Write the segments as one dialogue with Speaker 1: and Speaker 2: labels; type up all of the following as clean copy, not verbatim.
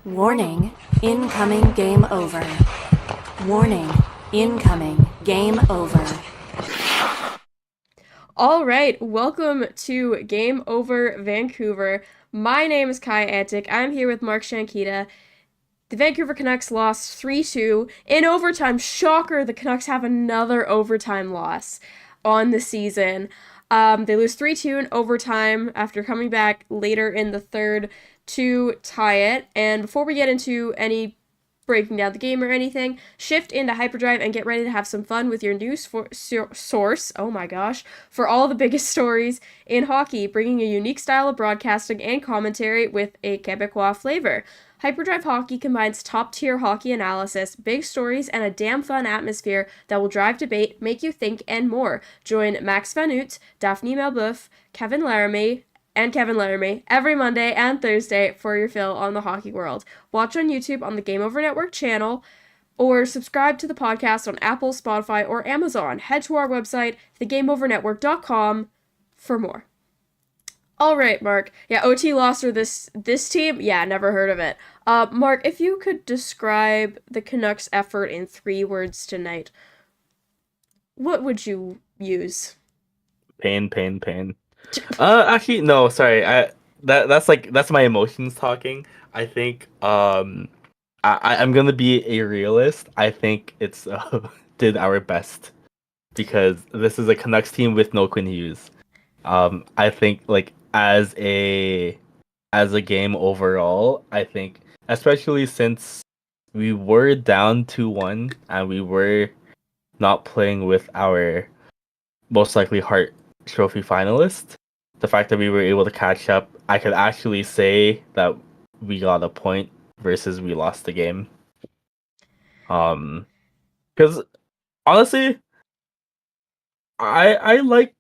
Speaker 1: Warning, incoming game over. Warning, incoming game over.
Speaker 2: All right, welcome to Game Over Vancouver. My name is Kaja Antic. I'm here with Mark Sianquita. The Vancouver Canucks lost 3-2 in overtime. Shocker, the Canucks have another overtime loss on the season. They lose 3-2 in overtime after coming back later in the third to tie it. And before we get into any breaking down the game or anything, shift into hyperdrive and get ready to have some fun with your news source, oh my gosh, for all the biggest stories in hockey, bringing a unique style of broadcasting and commentary with a Quebecois flavor. Hyperdrive Hockey combines top-tier hockey analysis, big stories, and a damn fun atmosphere that will drive debate, make you think, and more. Join Max Van Oot, Daphne Melbouf, Kevin Laramie every Monday and Thursday for your fill on the hockey world. Watch on YouTube on the Game Over Network channel or subscribe to the podcast on Apple, Spotify, or Amazon. Head to our website, thegameovernetwork.com, for more. All right, Mark. Yeah, OT lost or this team? Yeah, never heard of it. Mark, if you could describe the Canucks' effort in 3 words tonight, what would you use?
Speaker 3: Pain, pain, pain. Actually, no, sorry. That's my emotions talking. I think I'm gonna be a realist. I think it's did our best because this is a Canucks team with no Quinn Hughes. I think like as a game overall, I think especially since we were down 2-1 and we were not playing with our most likely Hart Trophy finalist, the fact that we were able to catch up, I could actually say that we got a point versus we lost the game. Because honestly, I like,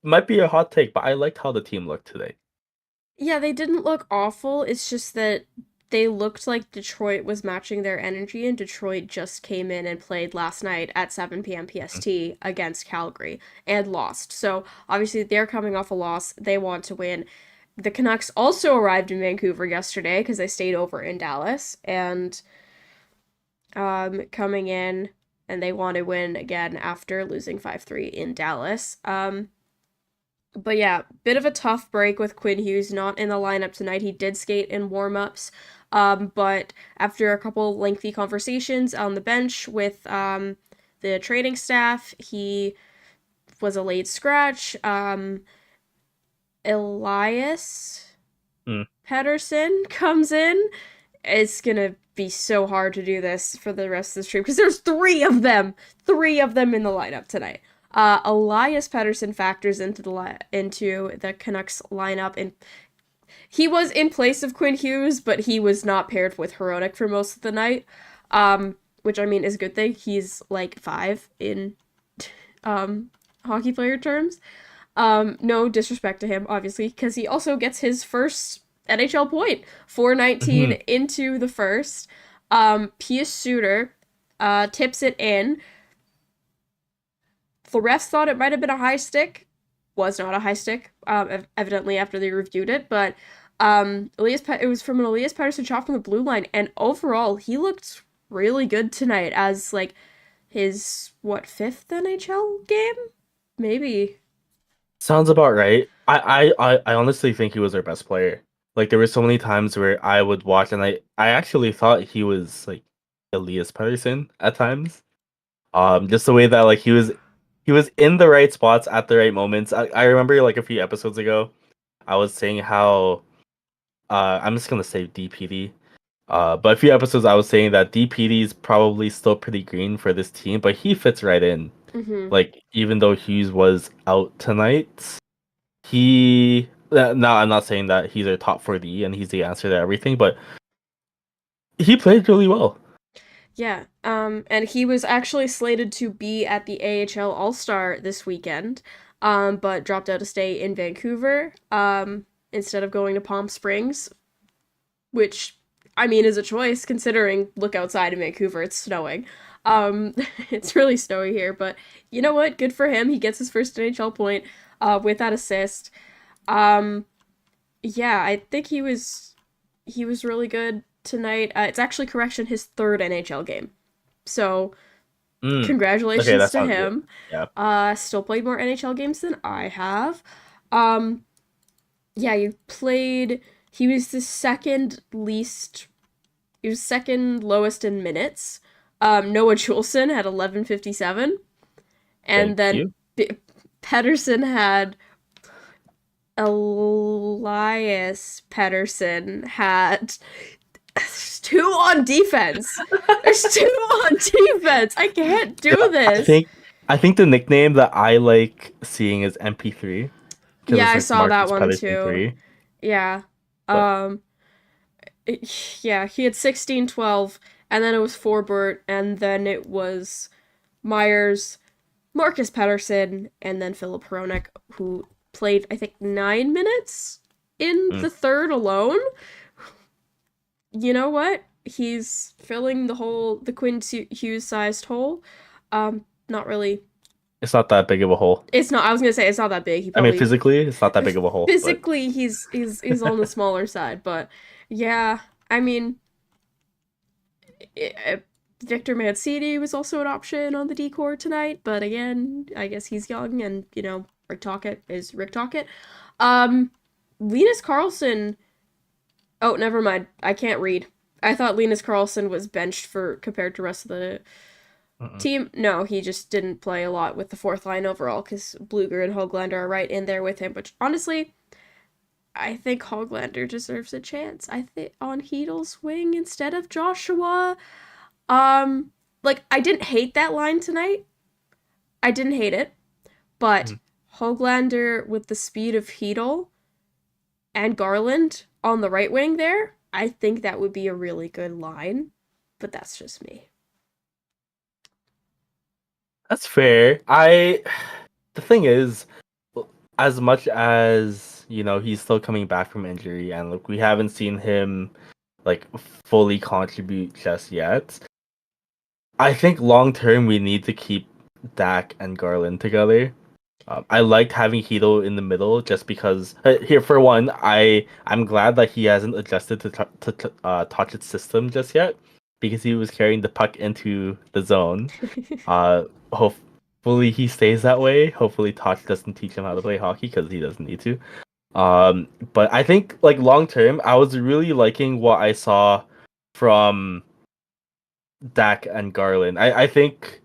Speaker 3: might be a hot take, but I liked how the team looked today.
Speaker 2: Yeah, they didn't look awful. It's just that they looked like Detroit was matching their energy, and Detroit just came in and played last night at 7 p.m. PST against Calgary and lost. So obviously they're coming off a loss. They want to win. The Canucks also arrived in Vancouver yesterday because they stayed over in Dallas and coming in and they want to win again after losing 5-3 in Dallas. But yeah, bit of a tough break with Quinn Hughes not in the lineup tonight. He did skate in warm-ups, but after a couple lengthy conversations on the bench with the training staff, he was a late scratch. Elias
Speaker 3: Mm.
Speaker 2: Pettersson comes in. It's gonna be so hard to do this for the rest of the stream because there's 3 of them in the lineup tonight. Elias Pettersson factors into the Canucks lineup, and he was in place of Quinn Hughes, but he was not paired with Hronek for most of the night, which I mean is a good thing. He's like 5 in hockey player terms. No disrespect to him, obviously, because he also gets his first NHL point, 4:19 into the first. Pius Suter tips it in. The refs thought it might have been a high stick. Was not a high stick, evidently after they reviewed it. But it was from an Elias Pettersson shot from the blue line, and overall he looked really good tonight as like his 5th NHL game, maybe.
Speaker 3: Sounds about right. I honestly think he was our best player. Like there were so many times where I would watch and I actually thought he was like Elias Pettersson at times. Just the way that like he was in the right spots at the right moments. I remember like a few episodes ago, I was saying how I'm just gonna say DPD. But a few episodes I was saying that DPD is probably still pretty green for this team, but he fits right in.
Speaker 2: Mm-hmm.
Speaker 3: Like even though Hughes was out tonight, now I'm not saying that he's a top 4D and he's the answer to everything, but he played really well.
Speaker 2: Yeah, and he was actually slated to be at the AHL All-Star this weekend, but dropped out to stay in Vancouver, instead of going to Palm Springs, which, I mean, is a choice considering look outside in Vancouver, it's snowing. It's really snowy here, but you know what? Good for him. He gets his first NHL point, with that assist. Yeah, I think he was really good tonight. It's actually, correction, his third NHL game. So
Speaker 3: Mm. Okay,
Speaker 2: congratulations
Speaker 3: that
Speaker 2: to
Speaker 3: sounds good.
Speaker 2: him.
Speaker 3: Yeah.
Speaker 2: Still played more NHL games than I have. Um, yeah, you played. He was the second least. He was second lowest in minutes. Noah Juleson had 11:57, and
Speaker 3: Thank
Speaker 2: then
Speaker 3: you.
Speaker 2: Pedersen had Elias Pedersen had there's two on defense. There's two on defense. I can't
Speaker 3: Yeah,
Speaker 2: do this.
Speaker 3: I think the nickname that I like seeing is MP3 because
Speaker 2: Yeah,
Speaker 3: it's
Speaker 2: I
Speaker 3: like
Speaker 2: saw that
Speaker 3: Marcus
Speaker 2: one
Speaker 3: Pedersen
Speaker 2: too.
Speaker 3: 3.
Speaker 2: Yeah.
Speaker 3: But
Speaker 2: Um yeah, he had 16-12, and then it was Forbert, and then it was Myers, Marcus Pedersen, and then Philip Hronek, who played, I think, 9 minutes in
Speaker 3: mm,
Speaker 2: the third alone. You know what? He's filling the Quinn Hughes sized hole. Not really.
Speaker 3: it's not that big of a hole.
Speaker 2: It's not. I was gonna say it's not that big. He
Speaker 3: I mean,
Speaker 2: probably
Speaker 3: physically, it's not that big of a hole, but
Speaker 2: physically he's on the smaller side, but yeah. I mean, Victor Mancini was also an option on the decor tonight, but again, I guess he's young, and Rick Tocchet is Rick Tocchet. Um, Linus Carlson. Oh, never mind. I can't read. I thought Linus Carlson was benched for compared to the rest of the
Speaker 3: mm-mm.
Speaker 2: team. No, he just didn't play a lot with the fourth line overall because Bluger and Hoglander are right in there with him. Which honestly, I think Hoglander deserves a chance. I think on Heedle's wing instead of Joshua. Like, I didn't hate that line tonight. I didn't hate it, but
Speaker 3: Mhm.
Speaker 2: Hoglander with the speed of Heedle and Garland on the right wing there, I think that would be a really good line. But that's just me.
Speaker 3: That's fair. The thing is, as much as he's still coming back from injury, and look, we haven't seen him like fully contribute just yet. I think long term we need to keep Dak and Garland together. I liked having Hito in the middle just because here for one, I'm glad that he hasn't adjusted to Tocchet's system just yet because he was carrying the puck into the zone. Hopefully he stays that way. Hopefully Toch doesn't teach him how to play hockey because he doesn't need to. But I think like long term, I was really liking what I saw from Dak and Garland. I think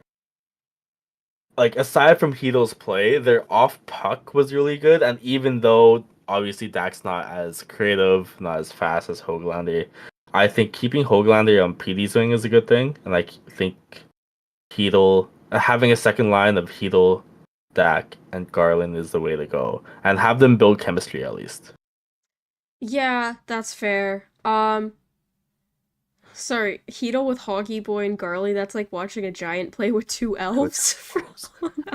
Speaker 3: like aside from Hito's play, their off puck was really good, and even though obviously Dak's not as creative, not as fast as Hoglander, I think keeping Hoglander on PD's wing is a good thing, and I think Hito having a second line of Hito, Dak, and Garland is the way to go, and have them build chemistry at least.
Speaker 2: Yeah, that's fair. Sorry, Heedle with Hoggy Boy and Garly, that's like watching a giant play with two elves from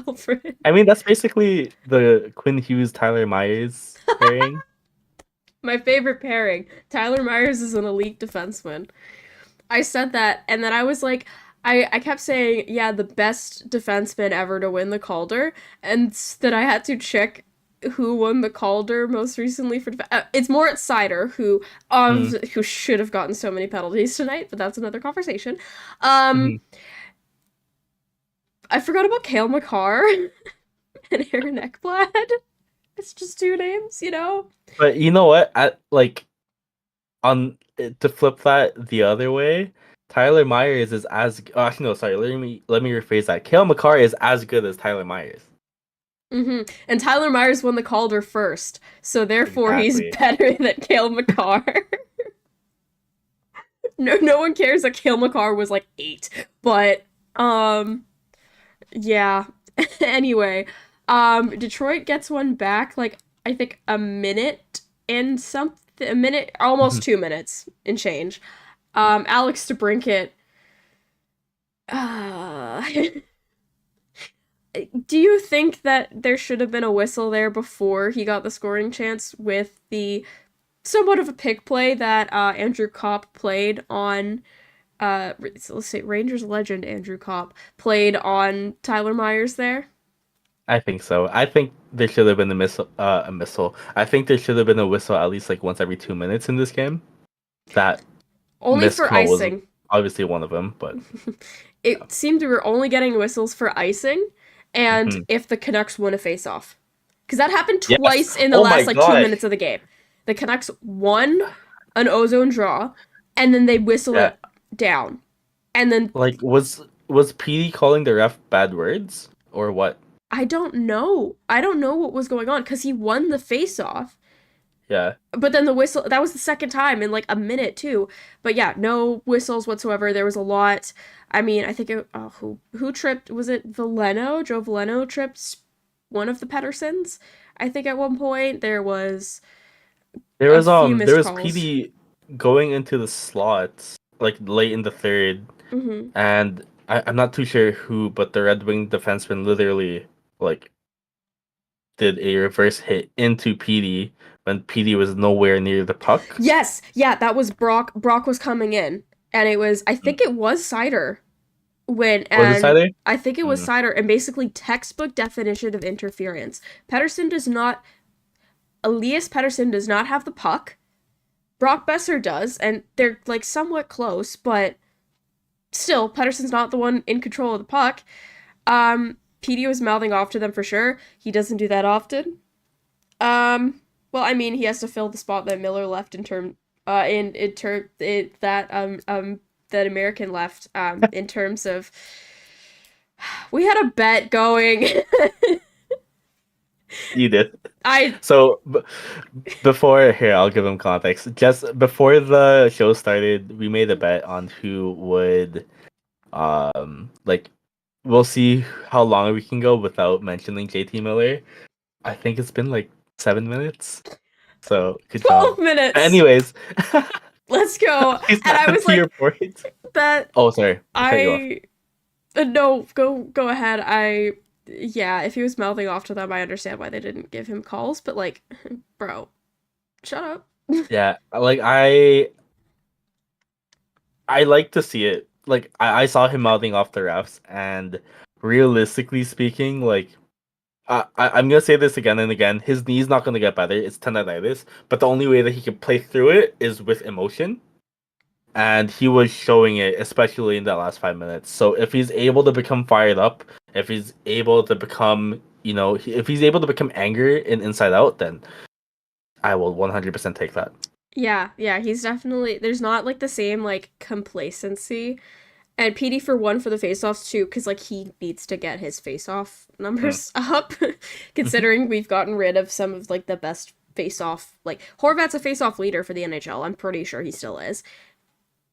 Speaker 2: Alfred.
Speaker 3: I mean, that's basically the Quinn Hughes Tyler Myers pairing.
Speaker 2: My favorite pairing. Tyler Myers is an elite defenseman. I said that, and then I was like, I kept saying, yeah, the best defenseman ever to win the Calder, and that I had to check who won the Calder most recently for it's Moritz Seider, who should have gotten so many penalties tonight, but that's another conversation.
Speaker 3: Mhm.
Speaker 2: I forgot about Cale Makar and Aaron Ekblad. It's just two names,
Speaker 3: But you know what? On to flip that the other way, Tyler Myers is as actually no, sorry. Let me rephrase that. Kale McCarr is as good as Tyler Myers.
Speaker 2: And Tyler Myers won the Calder first, so therefore he's
Speaker 3: Exactly.
Speaker 2: better than Cale Makar. No one cares that Cale Makar was like 8, but yeah. Anyway, Detroit gets one back like I think a minute and something, a minute, almost 2 minutes and change. Alex DeBrincat. Uh, do you think that there should have been a whistle there before he got the scoring chance with the somewhat of a pick play that Andrew Kopp played on let's say Rangers legend Andrew Kopp played on Tyler Myers there?
Speaker 3: I think so. I think there should have been a missile. I think there should have been a whistle at least like once every 2 minutes in this game. That
Speaker 2: Only
Speaker 3: missed
Speaker 2: for
Speaker 3: call was
Speaker 2: icing.
Speaker 3: obviously one of them, but
Speaker 2: It seemed we were only getting whistles for icing and
Speaker 3: mhm.
Speaker 2: if the Canucks won a face-off. Because that happened
Speaker 3: Yes.
Speaker 2: twice in the
Speaker 3: Oh my
Speaker 2: last like 2 minutes
Speaker 3: gosh.
Speaker 2: of the game. The Canucks won an ozone draw, and then they whistle
Speaker 3: Yeah.
Speaker 2: it down. And then
Speaker 3: Like was PD calling the ref bad words or what?
Speaker 2: I don't know. I don't know what was going on because he won the face-off.
Speaker 3: Yeah.
Speaker 2: But then the whistle, that was the second time in like a minute too. But yeah, no whistles whatsoever. There was a lot. I mean, I think who tripped? Was it Veleno? Joe Veleno tripped one of the Pedersens. I think at one point there was a few
Speaker 3: There
Speaker 2: missed
Speaker 3: was
Speaker 2: calls.
Speaker 3: PD going into the slots like late in the third,
Speaker 2: Mm-hmm.
Speaker 3: and I'm not too sure who, but the Red Wing defenseman literally like did a reverse hit into PD when PD was nowhere near the puck.
Speaker 2: Yes, yeah, that was Brock. Brock was coming in, and it was. I think it was Cider when,
Speaker 3: Was it
Speaker 2: and
Speaker 3: Saturday?
Speaker 2: I think it was
Speaker 3: Mm.
Speaker 2: Cider, and basically textbook definition of interference. Pedersen does not. Elias Pettersson does not have the puck. Brock Besser does, and they're like somewhat close, but still, Pettersson's not the one in control of the puck. PD was mouthing off to them for sure. He doesn't do that often. Well, I mean, he has to fill the spot that Miller left that American left in terms of we had a bet going.
Speaker 3: You did.
Speaker 2: I
Speaker 3: So before here, I'll give him context. Just before the show started, we made a bet on who would, like, we'll see how long we can go without mentioning JT Miller. I think it's been like 7 minutes. So good
Speaker 2: 12
Speaker 3: job.
Speaker 2: minutes.
Speaker 3: Anyways,
Speaker 2: Let's go.
Speaker 3: please
Speaker 2: And I was
Speaker 3: to your
Speaker 2: like
Speaker 3: point.
Speaker 2: that
Speaker 3: Oh, sorry, I cut you off.
Speaker 2: I no, go ahead. Yeah, if he was mouthing off to them, I understand why they didn't give him calls, but like, bro, shut up.
Speaker 3: Yeah, like I like to see it. Like I saw him mouthing off the refs, and realistically speaking, like I'm gonna say this again and again. His knee's not gonna get better. It's tendonitis, but the only way that he can play through it is with emotion, and he was showing it, especially in that last 5 minutes. So if he's able to become fired up, if he's able to become, if he's able to become anger in Inside Out, then I will 100% take that.
Speaker 2: Yeah, he's definitely there's not like the same like complacency. And PD for one for the faceoffs too, because like he needs to get his faceoff numbers up, considering we've gotten rid of some of like the best faceoff. Like Horvat's a faceoff leader for the NHL. I'm pretty sure he still is.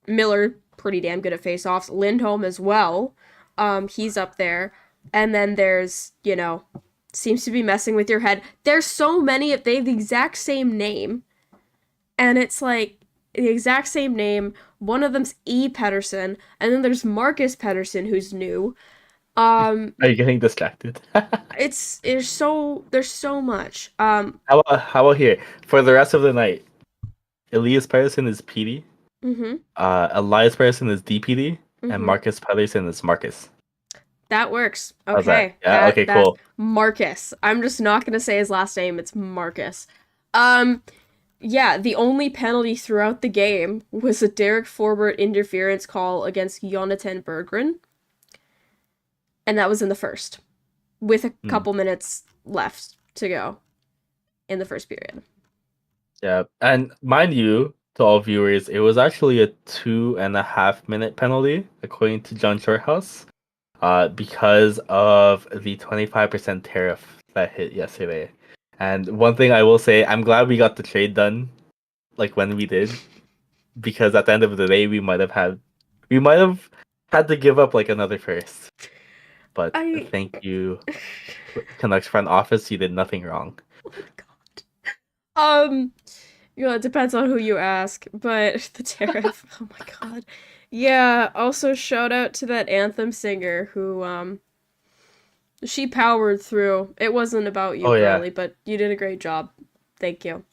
Speaker 2: Miller pretty damn good at faceoffs. Lindholm as well. He's up there. And then there's seems to be messing with your head. There's so many. They have the exact same name, and it's like the exact same name. One of them's E. Pettersson, and then there's Marcus Pettersson, who's new.
Speaker 3: Are you getting distracted?
Speaker 2: There's so much.
Speaker 3: How about here for the rest of the night? Elias Pettersson is PD.
Speaker 2: Mm-hmm.
Speaker 3: Elias Pettersson is DPD, and
Speaker 2: Mm-hmm.
Speaker 3: Marcus Pettersson is Marcus.
Speaker 2: That works.
Speaker 3: How's that?
Speaker 2: Okay.
Speaker 3: Yeah. Okay.
Speaker 2: That's
Speaker 3: Cool.
Speaker 2: Marcus. I'm just not gonna say his last name. It's Marcus. Yeah, the only penalty throughout the game was a Derek Forbort interference call against Jonathan Berggren. And that was in the first, with a couple minutes left to go in the first period.
Speaker 3: Yeah, and mind you, to all viewers, it was actually a 2.5 minute penalty, according to John Shorthouse, because of the 25% tariff that hit yesterday. And one thing I will say, I'm glad we got the trade done, like when we did, because at the end of the day, we might have had to give up like another first. But thank you, Canucks front office. You did nothing wrong.
Speaker 2: Oh my god. It depends on who you ask, but the tariff. Oh my god. Yeah. Also, shout out to that anthem singer who she powered through. It wasn't about you, girly, but you did a great job. Thank you.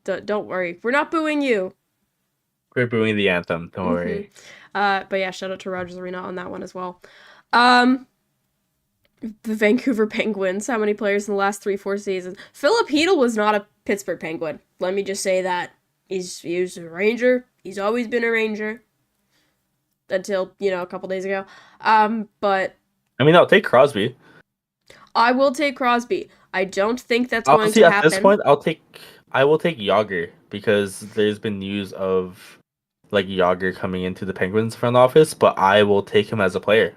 Speaker 2: Don't worry. We're not booing you.
Speaker 3: We're booing the anthem. Don't worry.
Speaker 2: But yeah, shout out to Rogers Arena on that one as well. The Vancouver Penguins. How many players in the last 3-4 seasons? Philip Hedl was not a Pittsburgh Penguin. Let me just say that. He's a Ranger. He's always been a Ranger until, a couple days ago. But
Speaker 3: I mean, I'll take Crosby.
Speaker 2: I will take Crosby. I don't think that's going
Speaker 3: Honestly,
Speaker 2: to
Speaker 3: at this
Speaker 2: happen.
Speaker 3: point, I will take Yager because there's been news of like Yager coming into the Penguins front office, but I will take him as a player.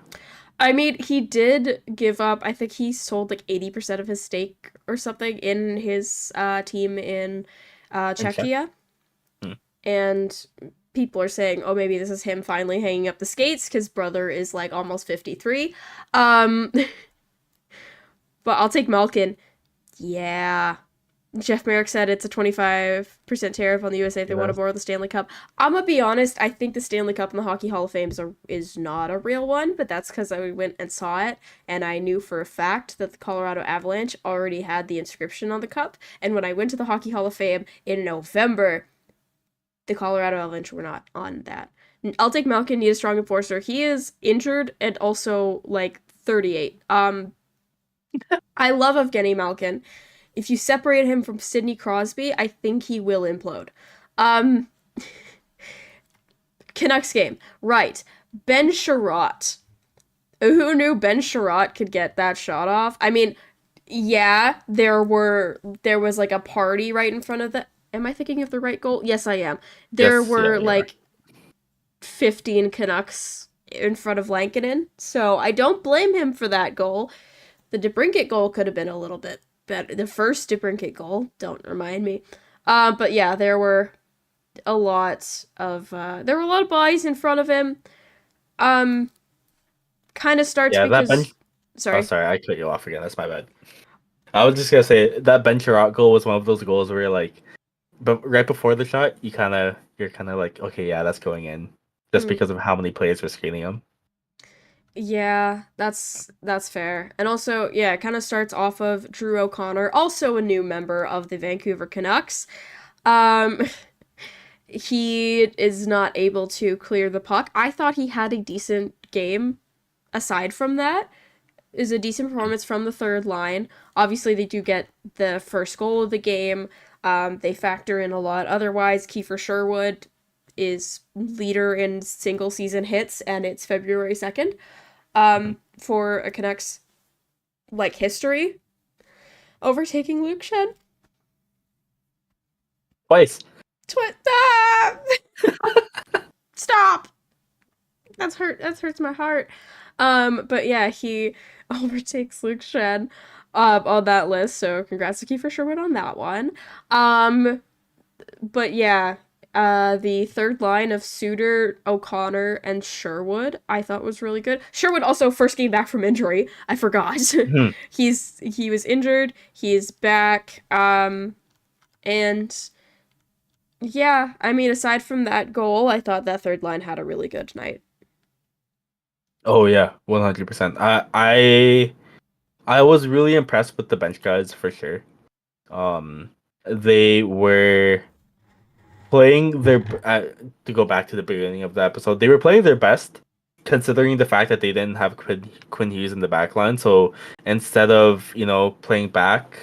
Speaker 2: I mean, he did give up. I think he sold like 80% of his stake or something in his team in
Speaker 3: And check.
Speaker 2: Czechia.
Speaker 3: Hmm.
Speaker 2: And people are saying, oh, maybe this is him finally hanging up the skates because brother is like almost 53. But I'll take Malkin. Yeah. Jeff Merrick said it's a 25% tariff on the USA if they want to
Speaker 3: Yeah.
Speaker 2: borrow the Stanley Cup. I'm gonna be honest, I think the Stanley Cup in the Hockey Hall of Fame is not a real one, but that's because I went and saw it, and I knew for a fact that the Colorado Avalanche already had the inscription on the cup, and when I went to the Hockey Hall of Fame in November, the Colorado Avalanche were not on that. I'll take Malkin, need a strong enforcer. He is injured and also, like, 38. I love Evgeny Malkin. If you separate him from Sidney Crosby, I think he will implode. Um, Canucks game. Right. Ben Sherratt. Who knew Ben Sherratt could get that shot off? I mean, yeah, there was like a party right in front of the. Am I thinking of the right goal? Yes, I am. There
Speaker 3: Yes, yeah,
Speaker 2: were
Speaker 3: you are.
Speaker 2: like 15 Canucks in front of Lankinen, so I don't blame him for that goal. The DeBrincat goal could have been a little bit better. The first DeBrincat goal, don't remind me. But yeah, there were a lot of bodies in front of him. Um, kind of starts
Speaker 3: Yeah, that
Speaker 2: because,
Speaker 3: bench. Oh,
Speaker 2: sorry.
Speaker 3: sorry, I cut you off again. That's my bad. I was just gonna say that Ben Chirot goal was one of those goals where like, but right before the shot, you're kind of like, okay, yeah, that's going in, just
Speaker 2: Mm,
Speaker 3: because of how many players were skating him.
Speaker 2: yeah, that's fair. And also, yeah, it kind of starts off of Drew O'Connor, also a new member of the Vancouver Canucks. Um, he is not able to clear the puck. I thought he had a decent game aside from that. Is a decent performance from the third line. Obviously, they do get the first goal of the game. They factor in a lot. Otherwise, Kiefer Sherwood is leader in single season hits, and it's February 2nd.
Speaker 3: Mhm.
Speaker 2: For a Canucks like history, overtaking Luke Shen.
Speaker 3: Twice.
Speaker 2: Ah! Stop. That hurts my heart. But yeah, he overtakes Luke Shen on that list. So congrats to Kiefer Sherwood on that one. Um, but yeah, the third line of Suter, O'Connor, and Sherwood I thought was really good. Sherwood also first game back from injury. I forgot.
Speaker 3: Mhm.
Speaker 2: He was injured. He's back. And yeah, I mean, aside from that goal, I thought that third line had a really good night.
Speaker 3: Oh yeah, 100%. I was really impressed with the bench guys for sure. They were playing their to go back to the beginning of the episode. They were playing their best, considering the fact that they didn't have Quinn Hughes in the back line. So instead of playing back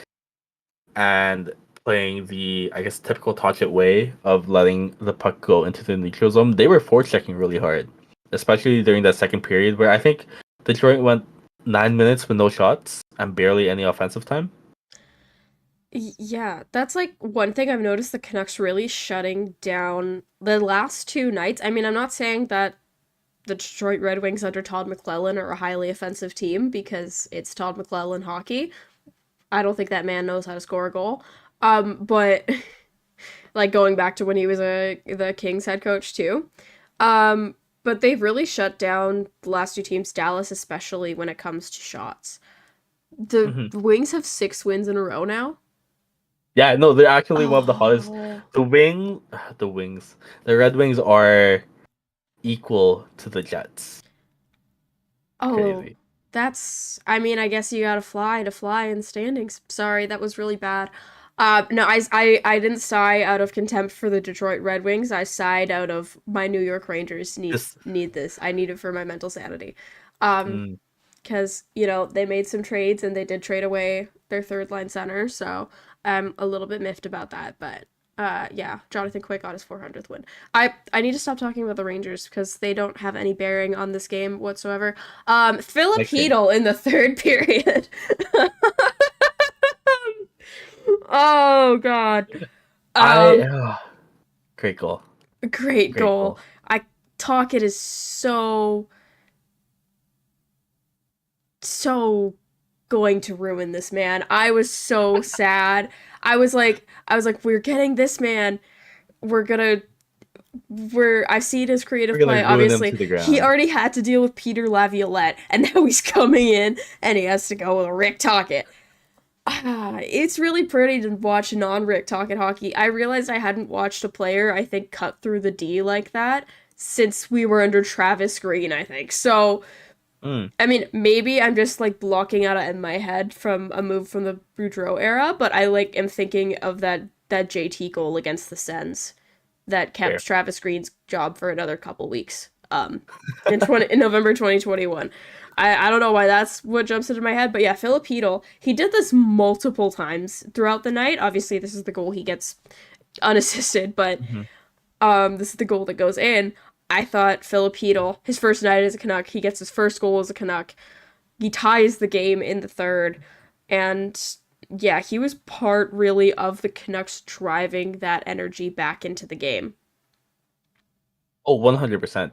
Speaker 3: and playing the I guess typical touch it way of letting the puck go into the neutral zone, they were forechecking really hard, especially during that second period where I think Detroit went 9 minutes with no shots and barely any offensive time.
Speaker 2: Yeah, that's like one thing I've noticed the Canucks really shutting down the last two nights. I mean, I'm not saying that the Detroit Red Wings under Todd McClellan are a highly offensive team because it's Todd McClellan hockey. I don't think that man knows how to score a goal. But like going back to when he was the Kings head coach too. But they've really shut down the last two teams, Dallas especially when it comes to shots. The
Speaker 3: Hmm.
Speaker 2: Wings have 6 wins in a row now.
Speaker 3: Yeah, no, they're actually one of the hottest.
Speaker 2: Oh.
Speaker 3: The wing, the Wings, the Red Wings are equal to the Jets.
Speaker 2: Oh,
Speaker 3: Crazy.
Speaker 2: that's. I mean, I guess you gotta fly to fly in standings. Sorry, that was really bad. No, I didn't sigh out of contempt for the Detroit Red Wings. I sighed out of my New York Rangers
Speaker 3: Just
Speaker 2: need this. I need it for my mental sanity. Um,
Speaker 3: mm,
Speaker 2: because they made some trades and they did trade away their third line center, so I'm a little bit miffed about that. But Yeah, Jonathan Quick got his 400th win. I need to stop talking about the Rangers because they don't have any bearing on this game whatsoever. Philip
Speaker 3: Next game.
Speaker 2: Hedl in the third period. Oh God.
Speaker 3: I
Speaker 2: Um,
Speaker 3: great goal.
Speaker 2: Great
Speaker 3: Great
Speaker 2: goal.
Speaker 3: goal.
Speaker 2: I Talk it is so going to ruin this man. I was so sad. I was like, we're getting this man. We're gonna I've seen his
Speaker 3: We're
Speaker 2: creative
Speaker 3: gonna
Speaker 2: play.
Speaker 3: ruin him to
Speaker 2: Obviously,
Speaker 3: the
Speaker 2: he
Speaker 3: ground.
Speaker 2: already had to deal with Peter Laviolette, and now he's coming in and he has to go with Rick Tocchet. It's really pretty to watch non-Rick Tocchet hockey. I realized I hadn't watched a player, I think, cut through the D like that since we were under Travis Green, I think. So,
Speaker 3: Mm,
Speaker 2: I mean, maybe I'm just like blocking out in my head from a move from the Boudreaux era, but I like am thinking of that JT goal against the Sens that
Speaker 3: fair.
Speaker 2: kept Travis Green's job for another couple weeks. In November 2021. I don't know why that's what jumps into my head, but yeah, Philip Hedl, he did this multiple times throughout the night. Obviously, this is the goal he gets unassisted, but
Speaker 3: Mhm.
Speaker 2: this is the goal that goes in. I thought Philip Hedl, his first night as a Canuck, he gets his first goal as a Canuck. He ties the game in the third, and yeah, he was part really of the Canucks driving that energy back into the game.
Speaker 3: Oh, 100%.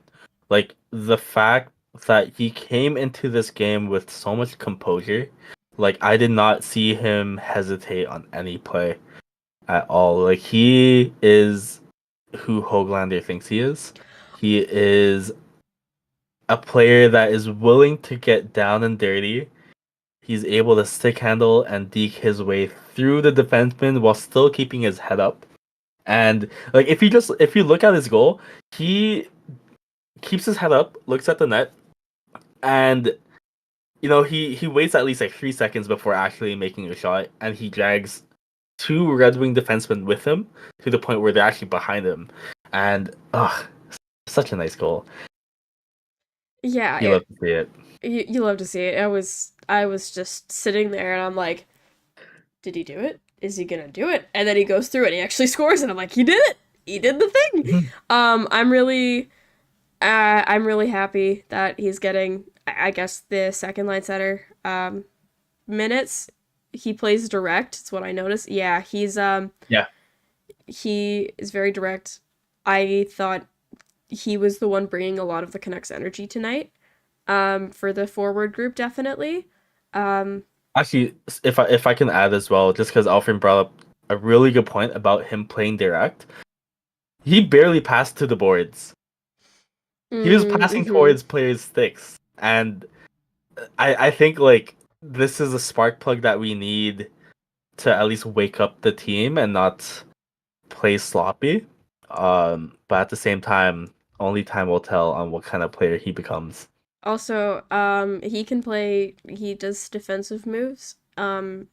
Speaker 3: Like the fact that he came into this game with so much composure, like I did not see him hesitate on any play at all. Like he is who Hoglander thinks he is. He is a player that is willing to get down and dirty. He's able to stick handle and deke his way through the defenseman while still keeping his head up. And like if you look at his goal, he keeps his head up, looks at the net, and he waits at least like 3 seconds before actually making a shot, and he drags two Red Wing defensemen with him to the point where they're actually behind him, and such a nice goal.
Speaker 2: Yeah,
Speaker 3: You love to see it.
Speaker 2: you love to see it. I was just sitting there and I'm like, did he do it? Is he gonna do it? And then he goes through it and he actually scores and I'm like, he did it. He did the thing.
Speaker 3: Mhm.
Speaker 2: I'm really happy that he's getting, I guess, the second line center minutes. He plays direct. It's what I noticed. Yeah,
Speaker 3: Yeah,
Speaker 2: he is very direct. I thought he was the one bringing a lot of the Canucks energy tonight. For the forward group, definitely. Um,
Speaker 3: actually, if I can add as well, just because Alfred brought up a really good point about him playing direct, he barely passed to the boards. He was passing
Speaker 2: mm-hmm.
Speaker 3: towards players' sticks, and I think like this is a spark plug that we need to at least wake up the team and not play sloppy. But at the same time, only time will tell on what kind of player he becomes.
Speaker 2: Also, he can play. He does defensive moves. And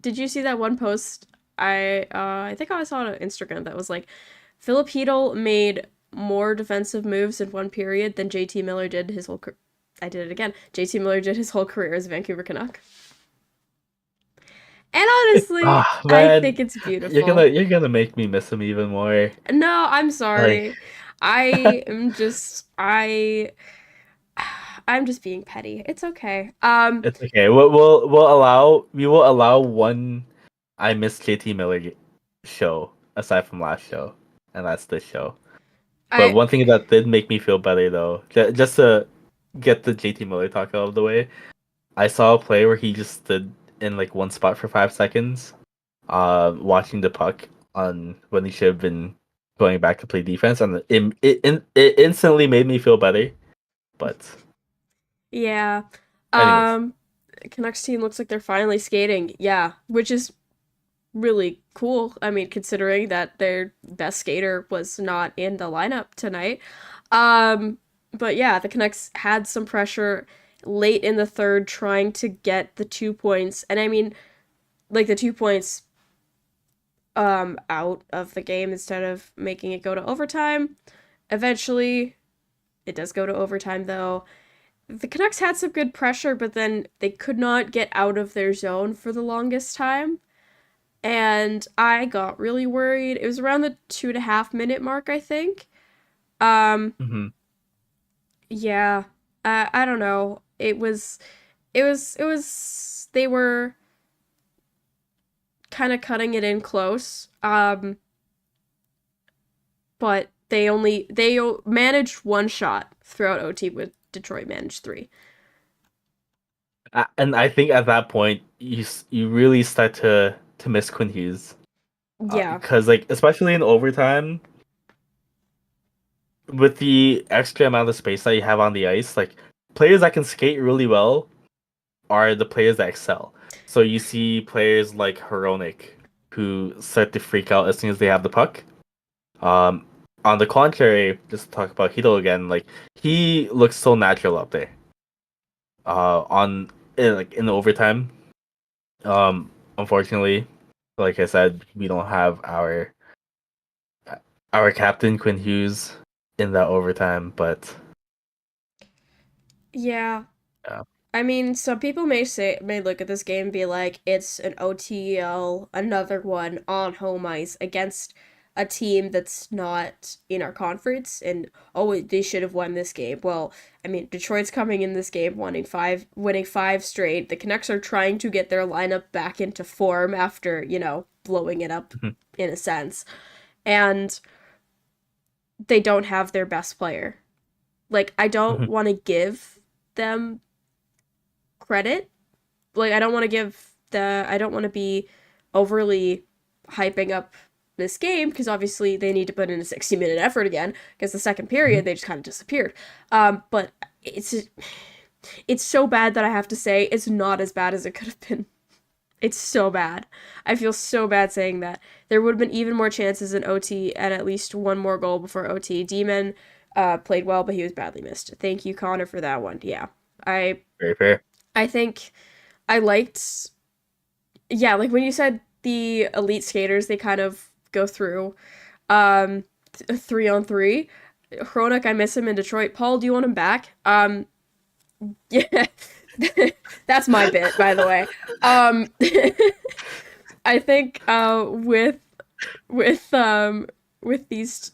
Speaker 2: did you see that one post? I think I saw it on Instagram that was like, Philip Hedl made more defensive moves in one period than JT Miller did his whole. I did it again. JT Miller did his whole career as a Vancouver Canuck. And honestly,
Speaker 3: Ah,
Speaker 2: I
Speaker 3: man,
Speaker 2: think it's
Speaker 3: you're gonna
Speaker 2: beautiful.
Speaker 3: you're gonna make me miss him even more.
Speaker 2: No, I'm
Speaker 3: Like
Speaker 2: sorry. I am just I I'm just being petty. It's okay.
Speaker 3: it's okay. We will allow one I miss JT Miller show aside from last show, and that's this show. But
Speaker 2: I
Speaker 3: one thing that did make me feel better though, just to get the JT Miller talk out of the way, I saw a play where he just stood in like one spot for 5 seconds, watching the puck on when he should have been going back to play defense, and it instantly made me feel better. But
Speaker 2: Yeah.
Speaker 3: anyways,
Speaker 2: Um Canucks team looks like they're finally skating. Yeah, which is really cool. I mean, considering that their best skater was not in the lineup tonight. Um but yeah, the Canucks had some pressure late in the third trying to get the 2 points. And I mean, like the 2 points out of the game instead of making it go to overtime. Eventually, it does go to overtime though. The Canucks had some good pressure, but then they could not get out of their zone for the longest time. and I got really worried. It was around the 2.5 minute mark, I think. Um,
Speaker 3: Hmm.
Speaker 2: yeah, I don't know. It was. They were kind of cutting it in close. But they managed one shot throughout OT, with Detroit managed three.
Speaker 3: And I think at that point you really start to miss Quinn Hughes,
Speaker 2: Yeah,
Speaker 3: because like especially in overtime with the extra amount of space that you have on the ice, like players that can skate really well are the players that excel. So you see players like Hronik who start to freak out as soon as they have the puck. Um, on the contrary, just to talk about Hito again, like he looks so natural up there. Like in the overtime. Unfortunately, like I said, we don't have our captain Quinn Hughes in that overtime, but
Speaker 2: yeah.
Speaker 3: yeah.
Speaker 2: I mean, some people may look at this game and be like, it's an OTL, another one on home ice against a team that's not in our conference, and oh, they should have won this game. Well, I mean, Detroit's coming in this game winning five straight. The Canucks are trying to get their lineup back into form after blowing it up
Speaker 3: Mhm,
Speaker 2: in a sense, and they don't have their best player. Like, I don't
Speaker 3: mhm,
Speaker 2: want to give them credit. Like, I don't want to be overly hyping up this game, because obviously they need to put in a 60-minute effort again, because the second
Speaker 3: mhm,
Speaker 2: period they just kind of disappeared. But it's so bad that I have to say it's not as bad as it could have been. It's so bad. I feel so bad saying that. There would have been even more chances in OT, and at least one more goal before OT. Demon played well, but he was badly missed. Thank you, Connor, for that one. Yeah, I
Speaker 3: very fair.
Speaker 2: I think I liked. Yeah, like when you said the elite skaters, they kind of go through 3-on-3. Hronik, I miss him in Detroit. Paul, do you want him back? Yeah, that's my bit, by the way. Um, I think with with these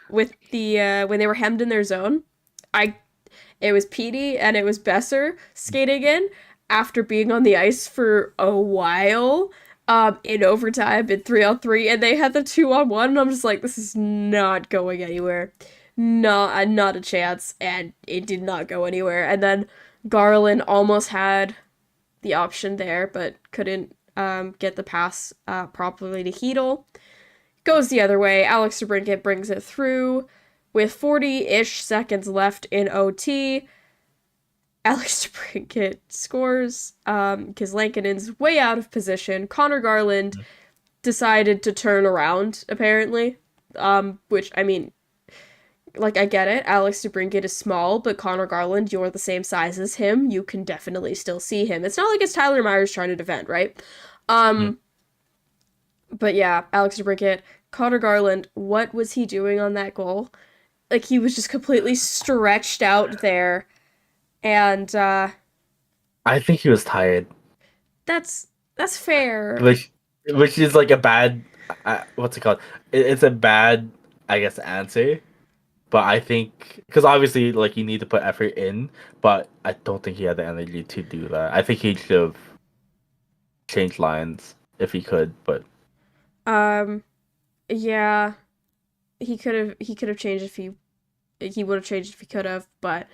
Speaker 2: with the when they were hemmed in their zone, I it was Petey and it was Besser skating in after being on the ice for a while, in overtime in 3-on-3, and they had the 2-on-1, and I'm just like, this is not going anywhere. Not a chance, and it did not go anywhere. And then Garland almost had the option there, but couldn't get the pass properly to Heedle. Goes the other way. Alex DeBrincat brings it through with 40-ish seconds left in OT. Alex DeBrincat scores because Lankinen's way out of position. Connor Garland decided to turn around, apparently. Which, I mean, like, I get it. Alex DeBrincat is small, but Connor Garland, you're the same size as him. You can definitely still see him. It's not like it's Tyler Myers trying to defend, right?
Speaker 3: Mhm.
Speaker 2: Um, but yeah, Alex DeBrincat, Connor Garland, what was he doing on that goal? Like, he was just completely stretched out there, and
Speaker 3: I think he was tired,
Speaker 2: that's that's fair.
Speaker 3: which which is like a bad what's it called? It's a bad, I guess, answer. But I think because obviously like you need to put effort in, but I don't think he had the energy to do that. I think he should have changed lines if he could, but
Speaker 2: Um, yeah, he could have changed if he would have changed if he could have, but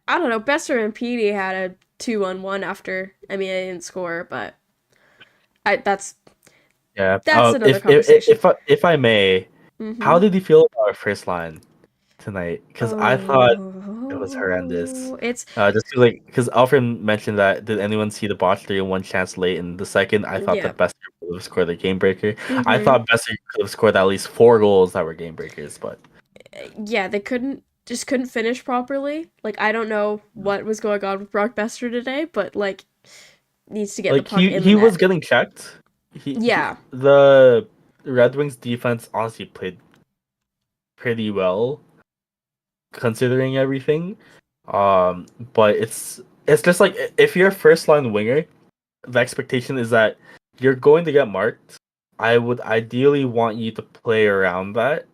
Speaker 2: I don't know. Besser and Petey had a 2-on-1 after. I mean, I didn't score, but I
Speaker 3: yeah.
Speaker 2: that's another
Speaker 3: If
Speaker 2: conversation.
Speaker 3: if I may, how
Speaker 2: Mm-hmm.
Speaker 3: did you feel about our first line tonight? Because I thought it was horrendous.
Speaker 2: Oh, it's
Speaker 3: Just like because Alfred mentioned that. Did anyone see the botch 3-1 chance late in the second? I thought
Speaker 2: yeah.
Speaker 3: that Besser would have scored the game breaker. I
Speaker 2: Mm-hmm.
Speaker 3: thought Besser could have scored at least 4 goals that were game breakers, but
Speaker 2: Yeah, they couldn't finish properly. Like, I don't know what was going on with Brock Besser today, but like, needs to get the
Speaker 3: like
Speaker 2: puck
Speaker 3: he
Speaker 2: in the
Speaker 3: he was
Speaker 2: net.
Speaker 3: getting checked.
Speaker 2: Yeah.
Speaker 3: The Red Wings defense honestly played pretty well considering everything. But it's just like if you're a first line winger, the expectation is that you're going to get marked I would ideally want you to play around that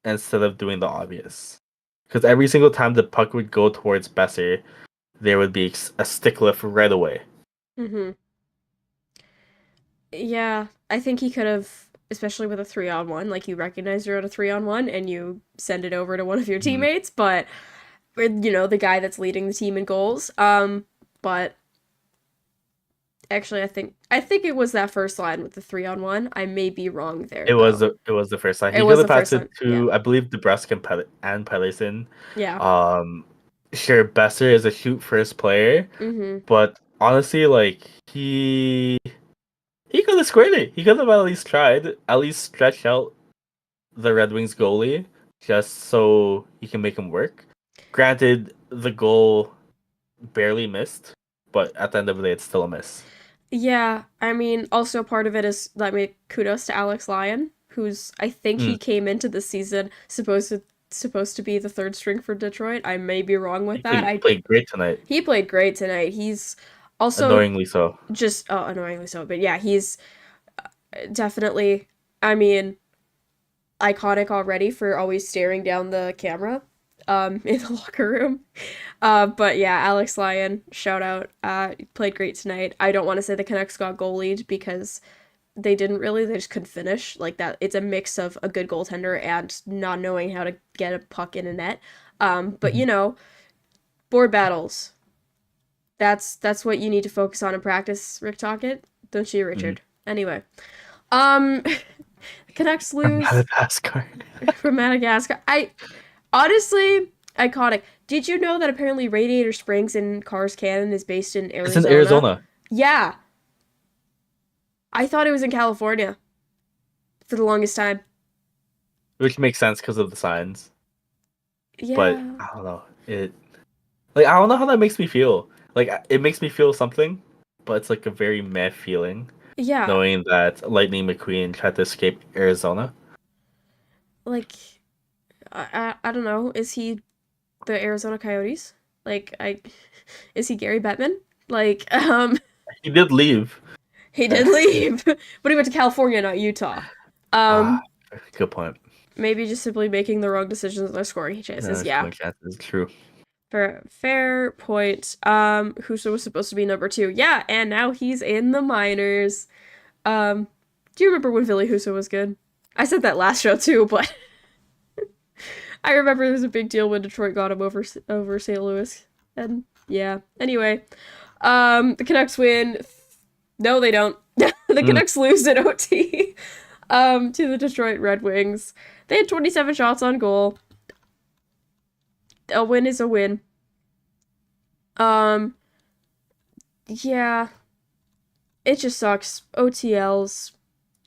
Speaker 3: instead of doing the obvious. Because every single time the puck would go towards Besser, there would be a stick lift right away.
Speaker 2: Mm-hmm. Yeah, I think he could have, especially with a 3-on-1, like you recognize you're on a 3-on-1 and you send it over to one of your teammates, but the guy that's leading the team in goals. But actually, I think it was that first line with the 3-on-1. I may be wrong there.
Speaker 3: It was the first line. He
Speaker 2: It
Speaker 3: could
Speaker 2: was
Speaker 3: have
Speaker 2: the
Speaker 3: passed
Speaker 2: first
Speaker 3: it
Speaker 2: line,
Speaker 3: to I believe DeBrusque and Pedersen.
Speaker 2: yeah.
Speaker 3: Sure, Besser is a shoot first player,
Speaker 2: Mm-hmm.
Speaker 3: but honestly, like he could have scored it. He could have at least tried, at least stretch out the Red Wings goalie just so he can make him work. Granted, the goal barely missed, but at the end of the day, it's still a miss.
Speaker 2: Yeah, I mean, also part of it is, let me kudos to Alex Lyon, who's, I think he came into the season supposed to be the third string for Detroit. I may be wrong with that.
Speaker 3: He played great tonight.
Speaker 2: He played great tonight. He's also
Speaker 3: Annoyingly so.
Speaker 2: just annoyingly so, but yeah, he's definitely, I mean, iconic already for always staring down the camera in the locker room. But yeah, Alex Lyon, shout out. Played great tonight. I don't want to say the Canucks got goalied because they didn't really. They just couldn't finish. Like that, it's a mix of a good goaltender and not knowing how to get a puck in a net. But board battles. That's what you need to focus on in practice, Rick Tocchet. Don't you, Richard? Anyway. Canucks lose.
Speaker 3: Madagascar.
Speaker 2: From Madagascar. Honestly, iconic. Did you know that apparently Radiator Springs in Cars Cannon is based in Arizona?
Speaker 3: It's in Arizona.
Speaker 2: Yeah. I thought it was in California for the longest time.
Speaker 3: Which makes sense because of the signs.
Speaker 2: Yeah.
Speaker 3: But I don't know. I don't know how that makes me feel. Like, it makes me feel something, but it's like a very meh feeling.
Speaker 2: Yeah.
Speaker 3: Knowing that Lightning McQueen tried to escape Arizona.
Speaker 2: Like, I don't know. Is he the Arizona Coyotes? Like, is he Gary Bettman? Like,
Speaker 3: He did leave.
Speaker 2: He did leave, but he went to California, not Utah.
Speaker 3: Good point.
Speaker 2: Maybe just simply making the wrong decisions with their scoring chances. Yeah.
Speaker 3: Chances, true.
Speaker 2: Fair point. Husso was supposed to be number 2. Yeah, and now he's in the minors. Do you remember when Ville Husso was good? I said that last show too, but I remember it was a big deal when Detroit got him over St. Louis. And yeah. Anyway, the Canucks win. No, they don't. The Canucks lose in OT to the Detroit Red Wings. They had 27 shots on goal. A win is a win. Yeah. It just sucks. OTLs.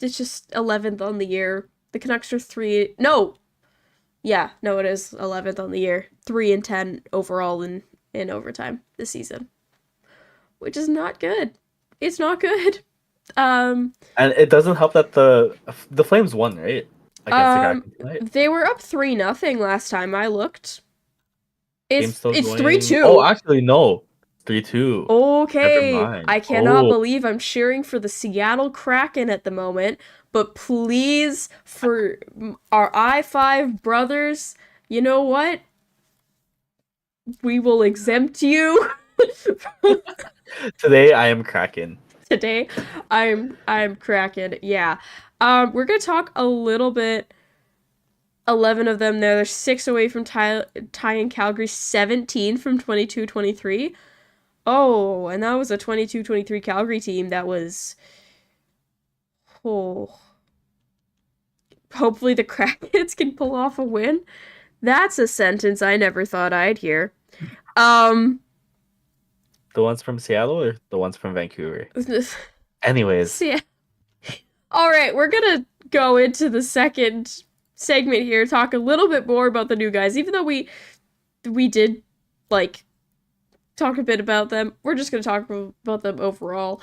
Speaker 2: It's just 11th on the year. The Canucks are 3... No! Yeah, no, it is 11th on the year. 3-10 overall in overtime this season. Which is not good. It's not good.
Speaker 3: And it doesn't help that the Flames won, right? Against the Kraken tonight.
Speaker 2: They were up 3-0 last time I looked. It's 3-2.
Speaker 3: Oh, actually, no. 3-2.
Speaker 2: Okay. I cannot believe I'm cheering for the Seattle Kraken at the moment, but please, for our I-5 brothers, you know what? We will exempt you.
Speaker 3: Today, I am Kraken.
Speaker 2: Today, I'm Kraken. Yeah. We're gonna talk a little bit. 11 of them there. They're 6 away from tying Calgary, 17 from 22-23. Oh, and that was a 22-23 Calgary team that was... Oh. Hopefully the Krakens can pull off a win. That's a sentence I never thought I'd hear.
Speaker 3: The ones from Seattle or the ones from Vancouver? Anyways.
Speaker 2: Yeah. All right, we're gonna go into the second segment here, talk a little bit more about the new guys. Even though we did, like, talk a bit about them, we're just gonna talk about them overall.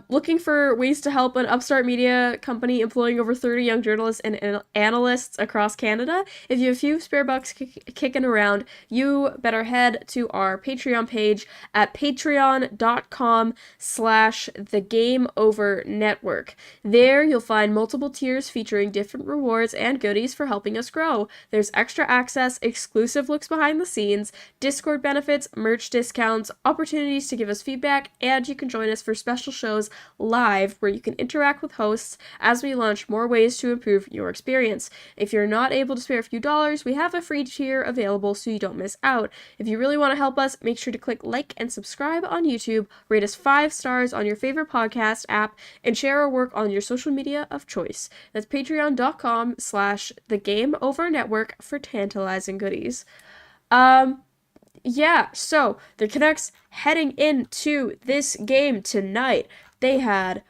Speaker 2: Looking for ways to help an upstart media company employing over 30 young journalists and analysts across Canada? If you have a few spare bucks kicking around, you better head to our Patreon page at patreon.com/thegameovernetwork. There you'll find multiple tiers featuring different rewards and goodies for helping us grow. There's extra access, exclusive looks behind the scenes, Discord benefits, merch discounts, opportunities to give us feedback, and you can join us for special shows live where you can interact with hosts as we launch more ways to improve your experience. If you're not able to spare a few dollars, we have a free tier available so you don't miss out. If you really want to help us, make sure to click like and subscribe on YouTube, rate us 5 stars on your favorite podcast app, and share our work on your social media of choice. That's patreon.com/thegameovernetwork for tantalizing goodies. Yeah, so the Canucks heading into this game tonight, they had,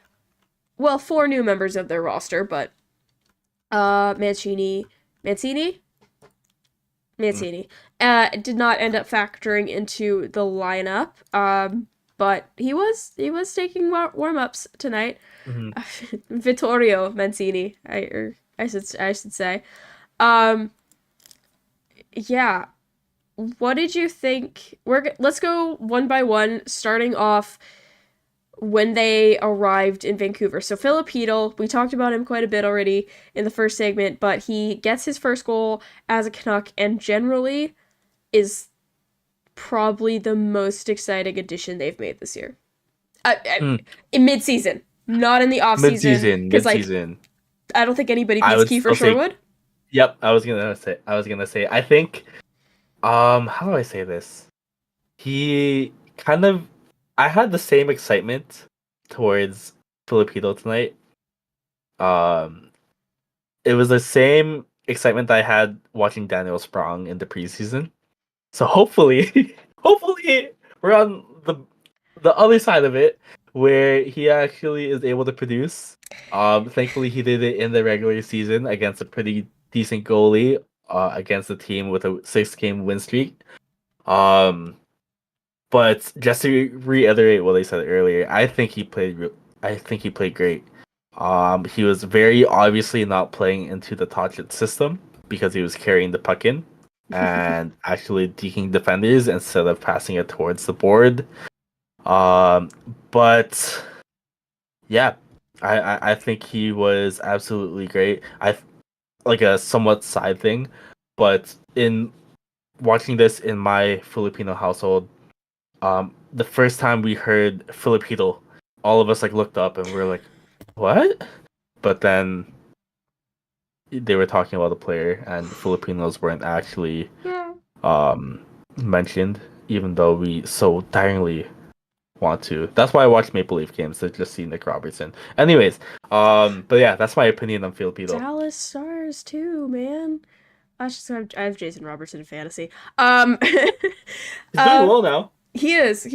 Speaker 2: well, 4 new members of their roster, but Mancini did not end up factoring into the lineup. But he was taking warm-ups tonight.
Speaker 3: Mm-hmm.
Speaker 2: Vittorio Mancini, I should say. Yeah. What did you think? Let's go one by one, starting off when they arrived in Vancouver. So Filipino, we talked about him quite a bit already in the first segment, but he gets his first goal as a Canuck and generally is probably the most exciting addition they've made this year. In mid-season, not in the off-season.
Speaker 3: Mid-season.
Speaker 2: I don't think anybody beats Kiefer Sherwood.
Speaker 3: Yep, I was gonna say. I think. How do I say this? He kind of. I had the same excitement towards Filipino tonight. It was the same excitement that I had watching Daniel Sprong in the preseason. So hopefully we're on the other side of it, where he actually is able to produce. Thankfully he did it in the regular season against a pretty decent goalie, against a team with a 6-game win streak. But just to reiterate what I said earlier, I think he played great. He was very obviously not playing into the Tocchet system because he was carrying the puck in and actually deking defenders instead of passing it towards the board. But yeah, I think he was absolutely great. Like a somewhat side thing, but in watching this in my Filipino household, the first time we heard Filipino, all of us like looked up and we were like, "What?" But then they were talking about the player, and Filipinos weren't actually mentioned, even though we so daringly want to. That's why I watch Maple Leaf games to just see Nick Robertson. Anyways, but yeah, that's my opinion on Filipino.
Speaker 2: Dallas Stars too, man. I have Jason Robertson in fantasy.
Speaker 3: He's doing well now.
Speaker 2: He is.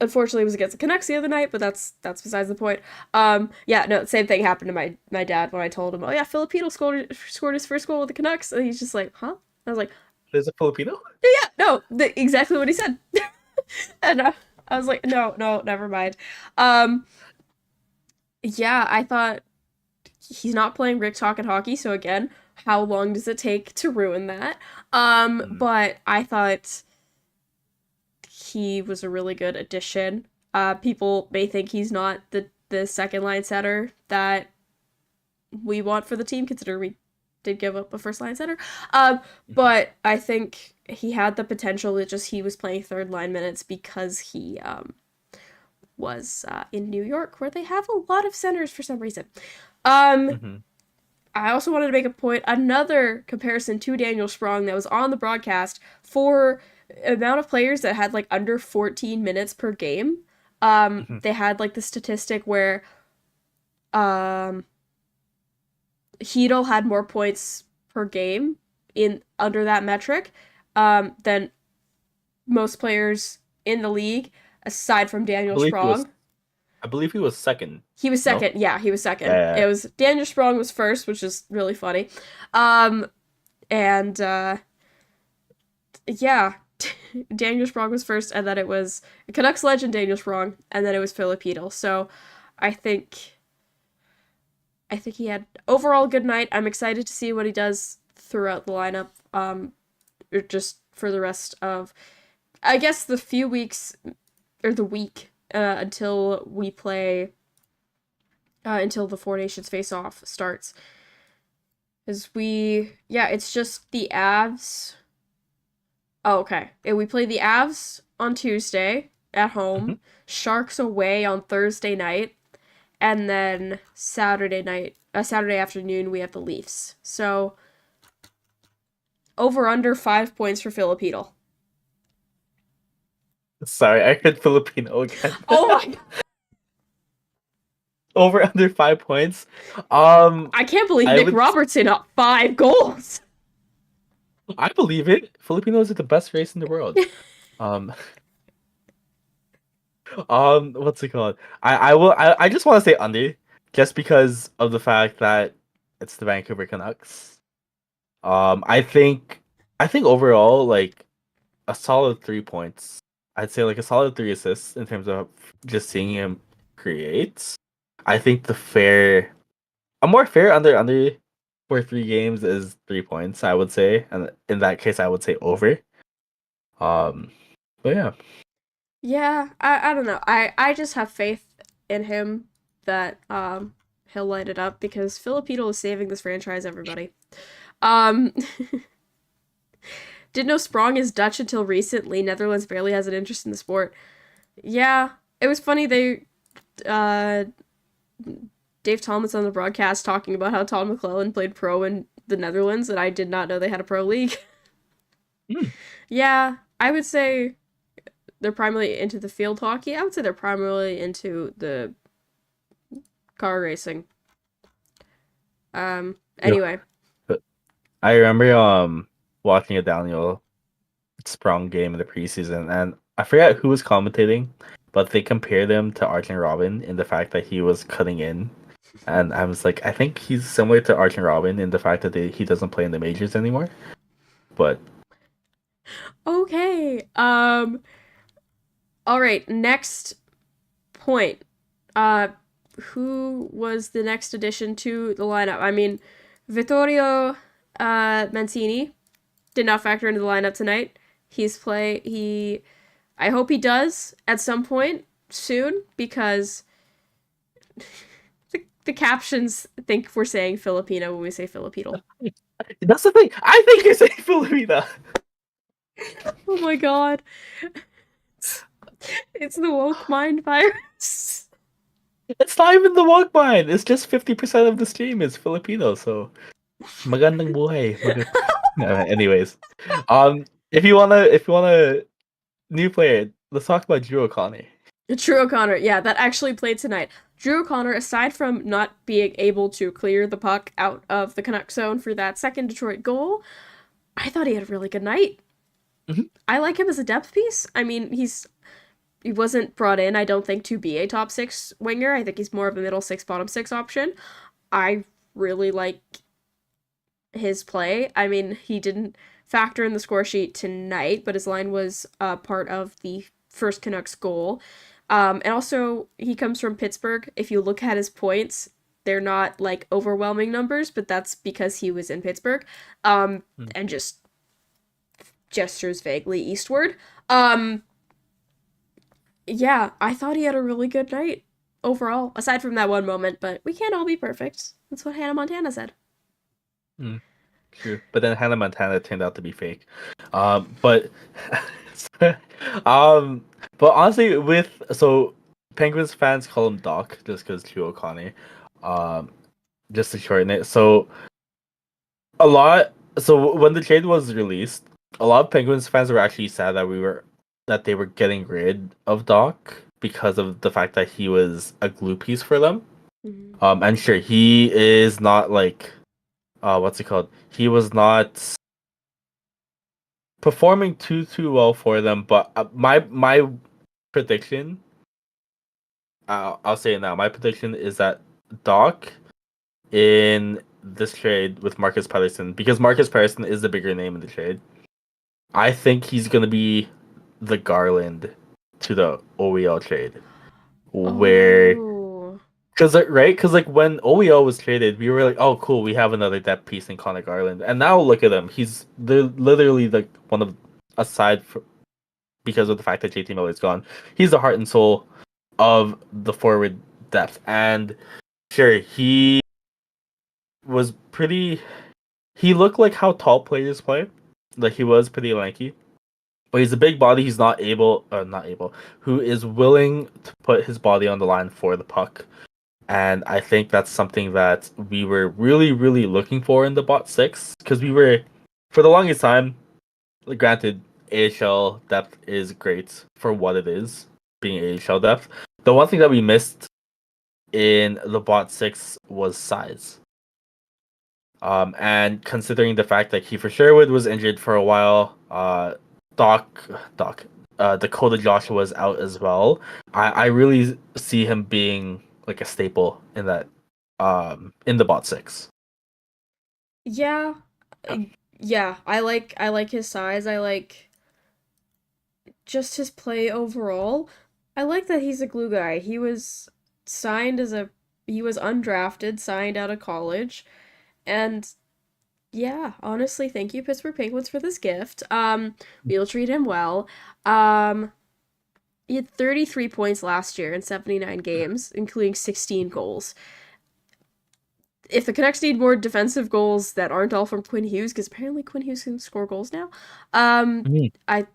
Speaker 2: Unfortunately, it was against the Canucks the other night, but that's besides the point. Yeah, no, same thing happened to my dad when I told him, oh yeah, Filipino scored his first goal with the Canucks, and he's just like, huh? I was like,
Speaker 3: there's a Filipino?
Speaker 2: Yeah, no, exactly what he said. And I was like, no, never mind. Yeah, I thought he's not playing Rick Talkin' hockey, so again, how long does it take to ruin that? But I thought he was a really good addition. People may think he's not the second line center that we want for the team, considering we did give up a first line center. But I think he had the potential. It just he was playing third line minutes because he was in New York, where they have a lot of centers for some reason. I also wanted to make a point, another comparison to Daniel Sprong that was on the broadcast for amount of players that had like under 14 minutes per game. They had like the statistic where Hedl had more points per game in under that metric than most players in the league, aside from Daniel Sprong.
Speaker 3: I believe he was second.
Speaker 2: He was second. No? Yeah, he was second.
Speaker 3: Yeah.
Speaker 2: It was Daniel Sprong was first, which is really funny. Yeah, Daniel Sprong was first, and then it was Canucks legend Daniel Sprong, and then it was Filipino. So I think he had overall a good night. I'm excited to see what he does throughout the lineup. Or just for the rest of, I guess, the few weeks or the week until we play, until the Four Nations face-off starts. It's just the Avs. Oh, okay. We play the Avs on Tuesday at home,
Speaker 3: Mhm.
Speaker 2: Sharks away on Thursday night, and then Saturday afternoon, we have the Leafs. So, over under 5 points for Filipino.
Speaker 3: Sorry, I heard Filipino again.
Speaker 2: Oh my!
Speaker 3: Over under 5 points.
Speaker 2: I can't believe
Speaker 3: I
Speaker 2: Nick
Speaker 3: would.
Speaker 2: Robertson up 5 goals.
Speaker 3: I believe it. Filipinos are the best race in the world. Um, what's it called? I just want to say under, just because of the fact that it's the Vancouver Canucks. I think overall, like, a solid 3 points. I'd say like a solid 3 assists in terms of just seeing him create. I think a more fair under for 3 games is 3 points, I would say, and in that case, I would say over. Um, but yeah.
Speaker 2: Yeah, I don't know. I just have faith in him that he'll light it up because Filipino is saving this franchise, everybody. Um didn't know Sprong is Dutch until recently. Netherlands barely has an interest in the sport. Yeah, it was funny they Dave Thomas on the broadcast talking about how Todd McClellan played pro in the Netherlands, and I did not know they had a pro league.
Speaker 3: Mm.
Speaker 2: Yeah, I would say they're primarily into the field hockey. I would say they're primarily into the car racing. Anyway.
Speaker 3: But I remember watching a Daniel Sprung game in the preseason, and I forget who was commentating, but they compared him to Arjen Robin in the fact that he was cutting in, and I was like, I think he's similar to Arjen Robin in the fact that he doesn't play in the majors anymore. But
Speaker 2: Okay. All right, next point. Who was the next addition to the lineup? I mean, Vittorio Mancini did not factor into the lineup tonight. I hope he does at some point soon because the captions think we're saying Filipino when we say Filipino.
Speaker 3: that's the thing. I think you're saying Filipina.
Speaker 2: Oh my god. It's the woke mind virus.
Speaker 3: It's not even the walk mine. It's just 50% of the stream is Filipino. So magandang buhay. Anyways, if you wanna new player, let's talk about Drew O'Connor.
Speaker 2: Drew O'Connor, yeah, that actually played tonight. Drew O'Connor, aside from not being able to clear the puck out of the Canuck zone for that second Detroit goal, I thought he had a really good night.
Speaker 3: Mhm.
Speaker 2: I like him as a depth piece. I mean, he wasn't brought in, I don't think, to be a top six winger. I think he's more of a middle six, bottom six option. I really like his play. I mean, he didn't factor in the score sheet tonight, but his line was part of the first Canucks goal. And also, he comes from Pittsburgh. If you look at his points, they're not like overwhelming numbers, but that's because he was in Pittsburgh. And just gestures vaguely eastward. Yeah, I thought he had a really good night overall, aside from that one moment, but we can't all be perfect. That's what Hannah Montana said.
Speaker 3: True, but then Hannah Montana turned out to be fake. But um, but honestly, Penguins fans call him Doc just because Drew O'Connor, just to shorten it. So when the trade was released, a lot of Penguins fans were actually sad that they were getting rid of Doc because of the fact that he was a glue piece for them.
Speaker 2: Mm-hmm.
Speaker 3: And sure, he is not like, what's it called? He was not performing too well for them. But my prediction, I'll say it now. My prediction is that Doc in this trade with Marcus Pettersson, because Marcus Pettersson is the bigger name in the trade. I think he's gonna be the Garland to the OEL trade, where
Speaker 2: Oh.
Speaker 3: because like when OEL was traded, we were like, oh cool, we have another depth piece in Connor Garland, and now look at him, they're literally like one of aside from because of the fact that JT Miller's gone, he's the heart and soul of the forward depth, and sure was pretty. He looked like how tall players play, like he was pretty lanky. But he's a big body. He's not able, who is willing to put his body on the line for the puck. And I think that's something that we were really, really looking for in the bot six. Because we were, for the longest time, like, granted, AHL depth is great for what it is, being AHL depth. The one thing that we missed in the bot six was size. And considering the fact that Kiefer Sherwood was injured for a while, Dakota Joshua was out as well. I really see him being like a staple in that, in the bot six.
Speaker 2: Yeah. Yeah, I like his size. I like just his play overall. I like that he's a glue guy. Signed as a he was undrafted, signed out of college, and yeah, honestly, thank you Pittsburgh Penguins for this gift. We'll treat him well. Um, he had 33 points last year in 79 games, including 16 goals. If the Canucks need more defensive goals that aren't all from Quinn Hughes, because apparently Quinn Hughes can score goals now,
Speaker 3: Mhm.
Speaker 2: I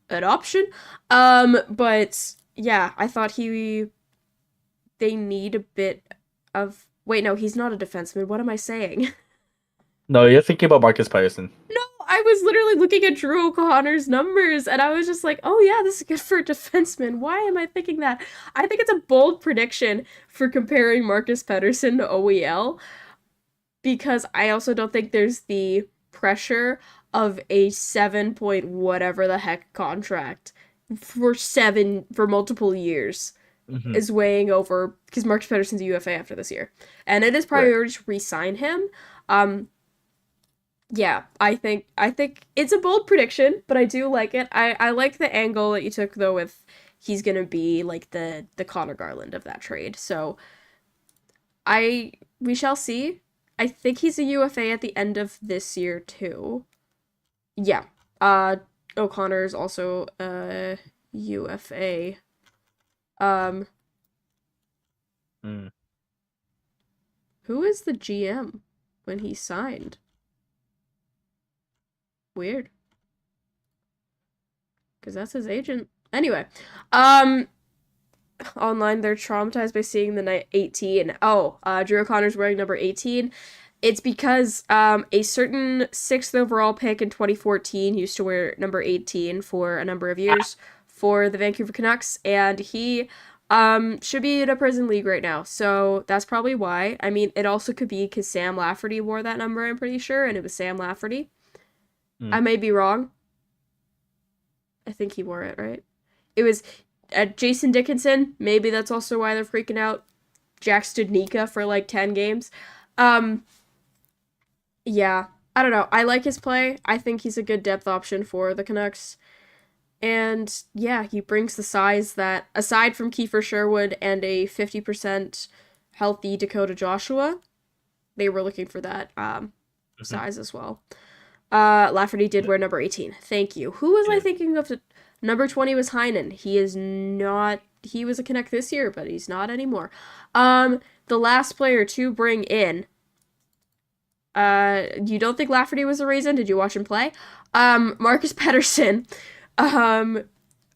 Speaker 2: an option. But yeah, I thought they need a bit of. Wait, no, he's not a defenseman. What am I saying?
Speaker 3: No, you're thinking about Marcus Patterson.
Speaker 2: No, I was literally looking at Drew O'Connor's numbers and I was just like, oh yeah, this is good for a defenseman. Why am I thinking that? I think it's a bold prediction for comparing Marcus Pettersson to OEL because I also don't think there's the pressure of a 7 point whatever the heck contract for multiple years
Speaker 3: Mm-hmm.
Speaker 2: is weighing over because Marcus Pettersson's a UFA after this year. And it is
Speaker 3: Right.
Speaker 2: priority to re-sign him. Yeah, I think it's a bold prediction, but I do like it. I like the angle that you took though with he's gonna be like the Connor Garland of that trade. So we shall see. I think he's a UFA at the end of this year too. Yeah. O'Connor's also a UFA. Um
Speaker 3: Mm.
Speaker 2: who is the GM when he signed? Weird. Because that's his agent. Anyway, online they're traumatized by seeing the 18. Oh, Drew O'Connor's wearing number 18. It's because a certain 6th overall pick in 2014 used to wear number 18 for a number of years for the Vancouver Canucks, and he should be in a prison league right now. So that's probably why. I mean, it also could be because Sam Lafferty wore that number, I'm pretty sure, and it was Sam Lafferty.
Speaker 3: Mm.
Speaker 2: I may be wrong. I think he wore it, right? It was Jason Dickinson. Maybe that's also why they're freaking out. Jack Studnicka for like 10 games. Um, yeah, I don't know. I like his play. I think he's a good depth option for the Canucks. And yeah, he brings the size that, aside from Kiefer Sherwood and a 50% healthy Dakota Joshua, they were looking for that size as well. Lafferty did wear number 18. Thank you. Who was I thinking of? Number 20 was Heinen. He is not. He was a Canuck this year, but he's not anymore. The last player to bring in. You don't think Lafferty was the reason? Did you watch him play? Marcus Pettersson.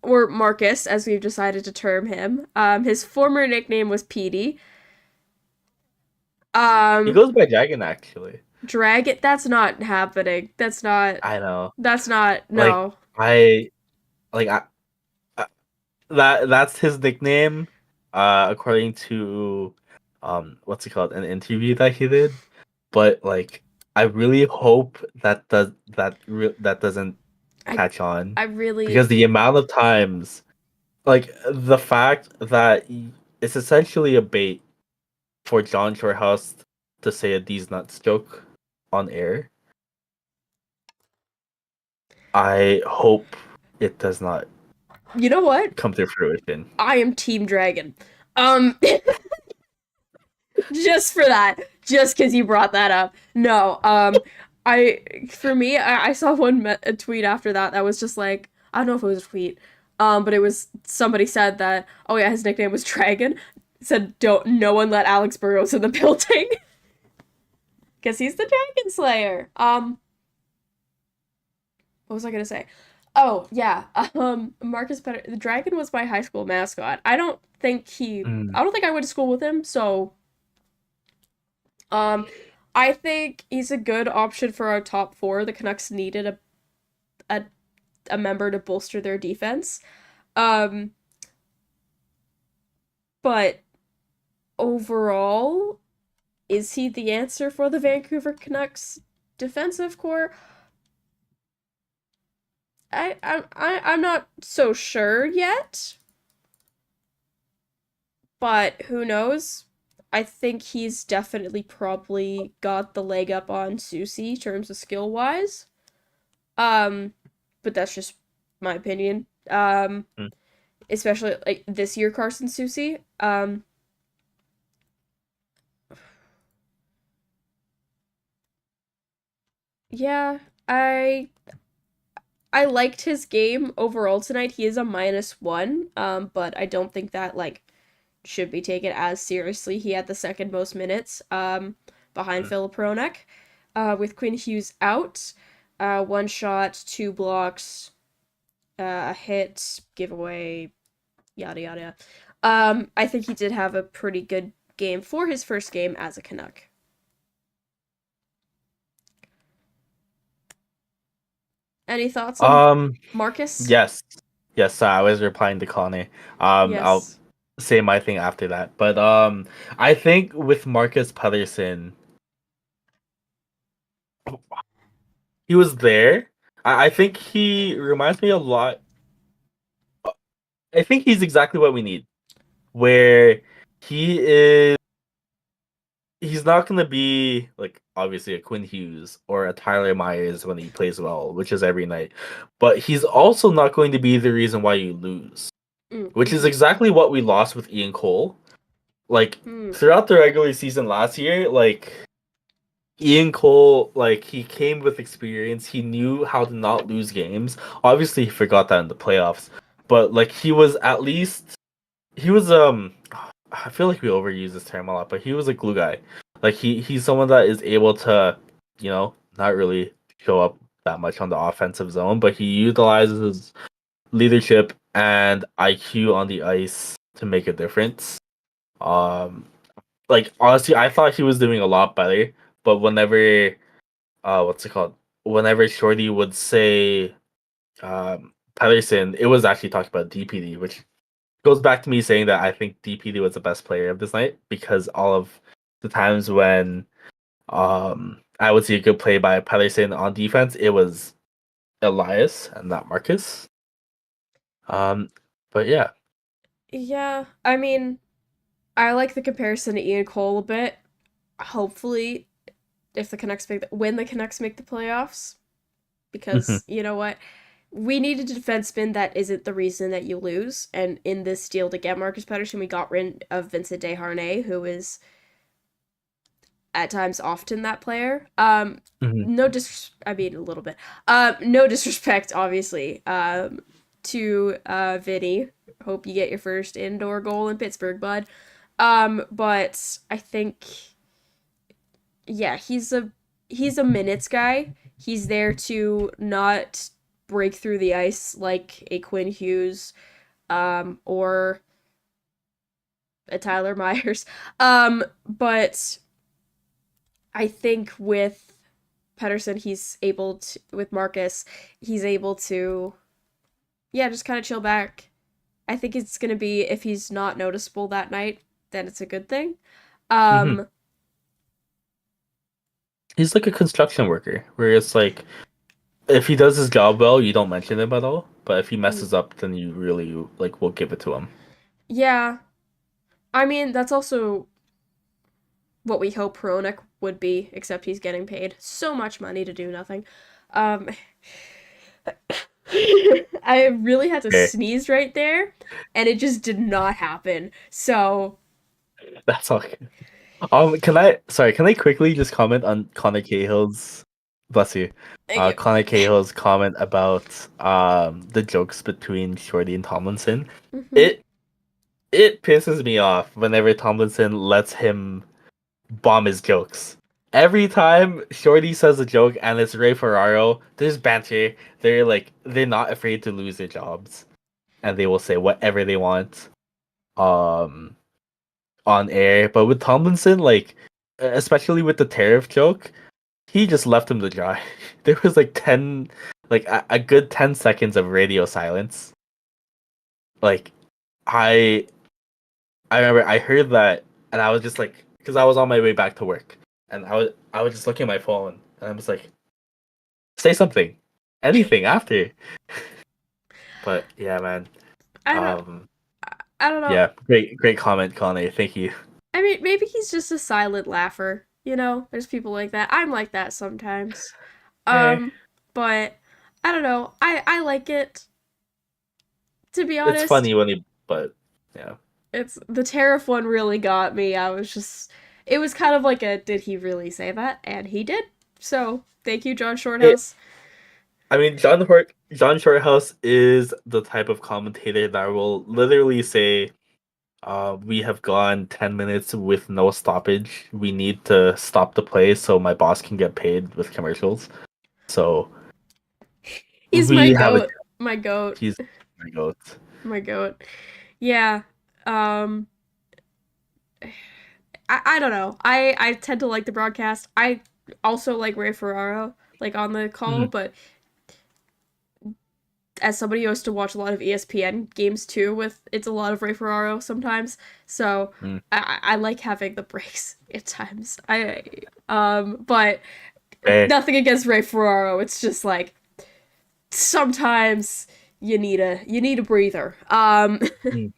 Speaker 2: Or Marcus, as we've decided to term him. His former nickname was Petey.
Speaker 3: He goes by Dragon, actually.
Speaker 2: Dragon. That's not happening. That's not.
Speaker 3: I know.
Speaker 2: That's not.
Speaker 3: Like
Speaker 2: No.
Speaker 3: I like I that's his nickname, according to what's it called, an interview that he did. But like, I really hope that doesn't
Speaker 2: I
Speaker 3: catch on,
Speaker 2: I really.
Speaker 3: because the amount of times, like the fact that it's essentially a bait for John Shorehouse to say a "these nuts" joke on air. I hope it does not
Speaker 2: You know what?
Speaker 3: come to fruition.
Speaker 2: I am Team Dragon. Um, just for that, just because you brought that up. No, I saw a tweet after that was just like, I don't know if it was a tweet, but it was somebody said that, oh yeah, his nickname was Dragon. Said, don't no one let Alex Burrows in the building, because he's the Dragon Slayer. What was I gonna say? Oh yeah, the Dragon was my high school mascot.
Speaker 3: Mm.
Speaker 2: I don't think I went to school with him, so um, I think he's a good option for our top four. The Canucks needed a, a member to bolster their defense. Um, but overall, is he the answer for the Vancouver Canucks defensive core? I'm not so sure yet, but who knows? I think he's definitely probably got the leg up on Susie in terms of skill wise. Um, but that's just my opinion.
Speaker 3: Mm.
Speaker 2: Especially like this year, Carson Susie. Yeah, I liked his game overall tonight. He is a -1, but I don't think that like should be taken as seriously. He had the second most minutes, behind
Speaker 3: Mm.
Speaker 2: Philip Hronek, with Quinn Hughes out, one shot, two blocks, a hit, giveaway, yada yada yada. I think he did have a pretty good game for his first game as a Canuck. Any thoughts on
Speaker 3: Um,
Speaker 2: Marcus?
Speaker 3: yes, yes. I was replying to Connie. I'll
Speaker 2: Yes.
Speaker 3: say my thing after that. But I think with Marcus Pedersen, he was there. I think he reminds me a lot. I think he's exactly what we need. Where he is, he's not going to be like obviously a Quinn Hughes or a Tyler Myers when he plays well, which is every night. But he's also not going to be the reason why you lose, which is
Speaker 2: Mm-hmm.
Speaker 3: exactly what we lost with Ian Cole. Like
Speaker 2: Mm.
Speaker 3: throughout the regular season last year, like Ian Cole, like he came with experience. He knew how to not lose games. Obviously, he forgot that in the playoffs, but like he was at least he was I feel like we overuse this term a lot, but he was a glue guy. Like he's someone that is able to, not really show up that much on the offensive zone, but he utilizes his leadership and IQ on the ice to make a difference. Um, like honestly, I thought he was doing a lot better, but whenever what's it called? Whenever Shorty would say Pedersen, it was actually talking about DPD, which goes back to me saying that I think DPD was the best player of this night because all of the times when I would see a good play by Pedersen on defense, it was Elias and not Marcus. Um, but yeah.
Speaker 2: Yeah, I mean, I like the comparison to Ian Cole a bit. Hopefully, if the Canucks when the Canucks make the playoffs,
Speaker 3: Mhm.
Speaker 2: because you know what, we needed a defenseman that isn't the reason that you lose. And in this deal to get Marcus Pettersson, we got rid of Vincent Desharnais, who is at times often that player.
Speaker 3: Mhm.
Speaker 2: I mean a little bit. No disrespect, obviously. To Vinny. Hope you get your first indoor goal in Pittsburgh, bud. But I think, yeah, he's a minutes guy. He's there to not break through the ice like a Quinn Hughes, or a Tyler Myers. But I think with Pedersen, with Marcus, he's able to, yeah, just kind of chill back. I think it's gonna be, if he's not noticeable that night, then it's a good thing.
Speaker 3: Mhm.
Speaker 2: Um,
Speaker 3: He's like a construction worker, where it's like if he does his job well, you don't mention him at all. But if he
Speaker 2: mm,
Speaker 3: messes up, then you really like will give it to him.
Speaker 2: yeah, I mean that's also what we hope Hronek would be, except he's getting paid so much money to do nothing. Um, I really had to
Speaker 3: Okay,
Speaker 2: sneeze right there, and it just did not happen. So,
Speaker 3: that's all good. Can I quickly just comment on Connor Cahill's, bless you,
Speaker 2: thank you.
Speaker 3: Connor Cahill's comment about the jokes between Shorty and Tomlinson.
Speaker 2: Hmm.
Speaker 3: It it pisses me off whenever Tomlinson lets him bomb his jokes. Every time Shorty says a joke and it's Ray Ferraro, there's banter. They're not afraid to lose their jobs, and they will say whatever they want. Um, on air. But with Tomlinson, especially with the tariff joke, he just left him to dry. There was like 10, a good 10 seconds of radio silence. Like, I I remember I heard that, and I was just like, because I was on my way back to work, and I was just looking at my phone, and I was like, say something, anything after. But yeah, man.
Speaker 2: I don't.
Speaker 3: Um,
Speaker 2: I don't know.
Speaker 3: yeah, great comment, Connie. Thank you.
Speaker 2: I mean, maybe he's just a silent laugher. You know, there's people like that. I'm like that sometimes.
Speaker 3: Eh,
Speaker 2: Um, but I don't know. I like it, to be
Speaker 3: it's
Speaker 2: honest.
Speaker 3: funny when he, but yeah.
Speaker 2: It's the tariff one really got me. I was just it was kind of like a did he really say that? And he did. So, thank you, John Shorthouse.
Speaker 3: I mean, John Shorthouse is the type of commentator that will literally say, we have gone 10 minutes with no stoppage. We need to stop the play so my boss can get paid with commercials." So
Speaker 2: He's my
Speaker 3: we have a
Speaker 2: goat. My goat.
Speaker 3: he's my goat.
Speaker 2: My goat. Yeah. Um I don't know. I tend to like the broadcast. I also like Ray Ferraro like on the call,
Speaker 3: Mm,
Speaker 2: but as somebody who has to watch a lot of ESPN games too, with it's a lot of Ray Ferraro sometimes. So
Speaker 3: mm.
Speaker 2: I like having the breaks at times. But
Speaker 3: Hey,
Speaker 2: nothing against Ray Ferraro. It's just like sometimes you need a breather.
Speaker 3: mm,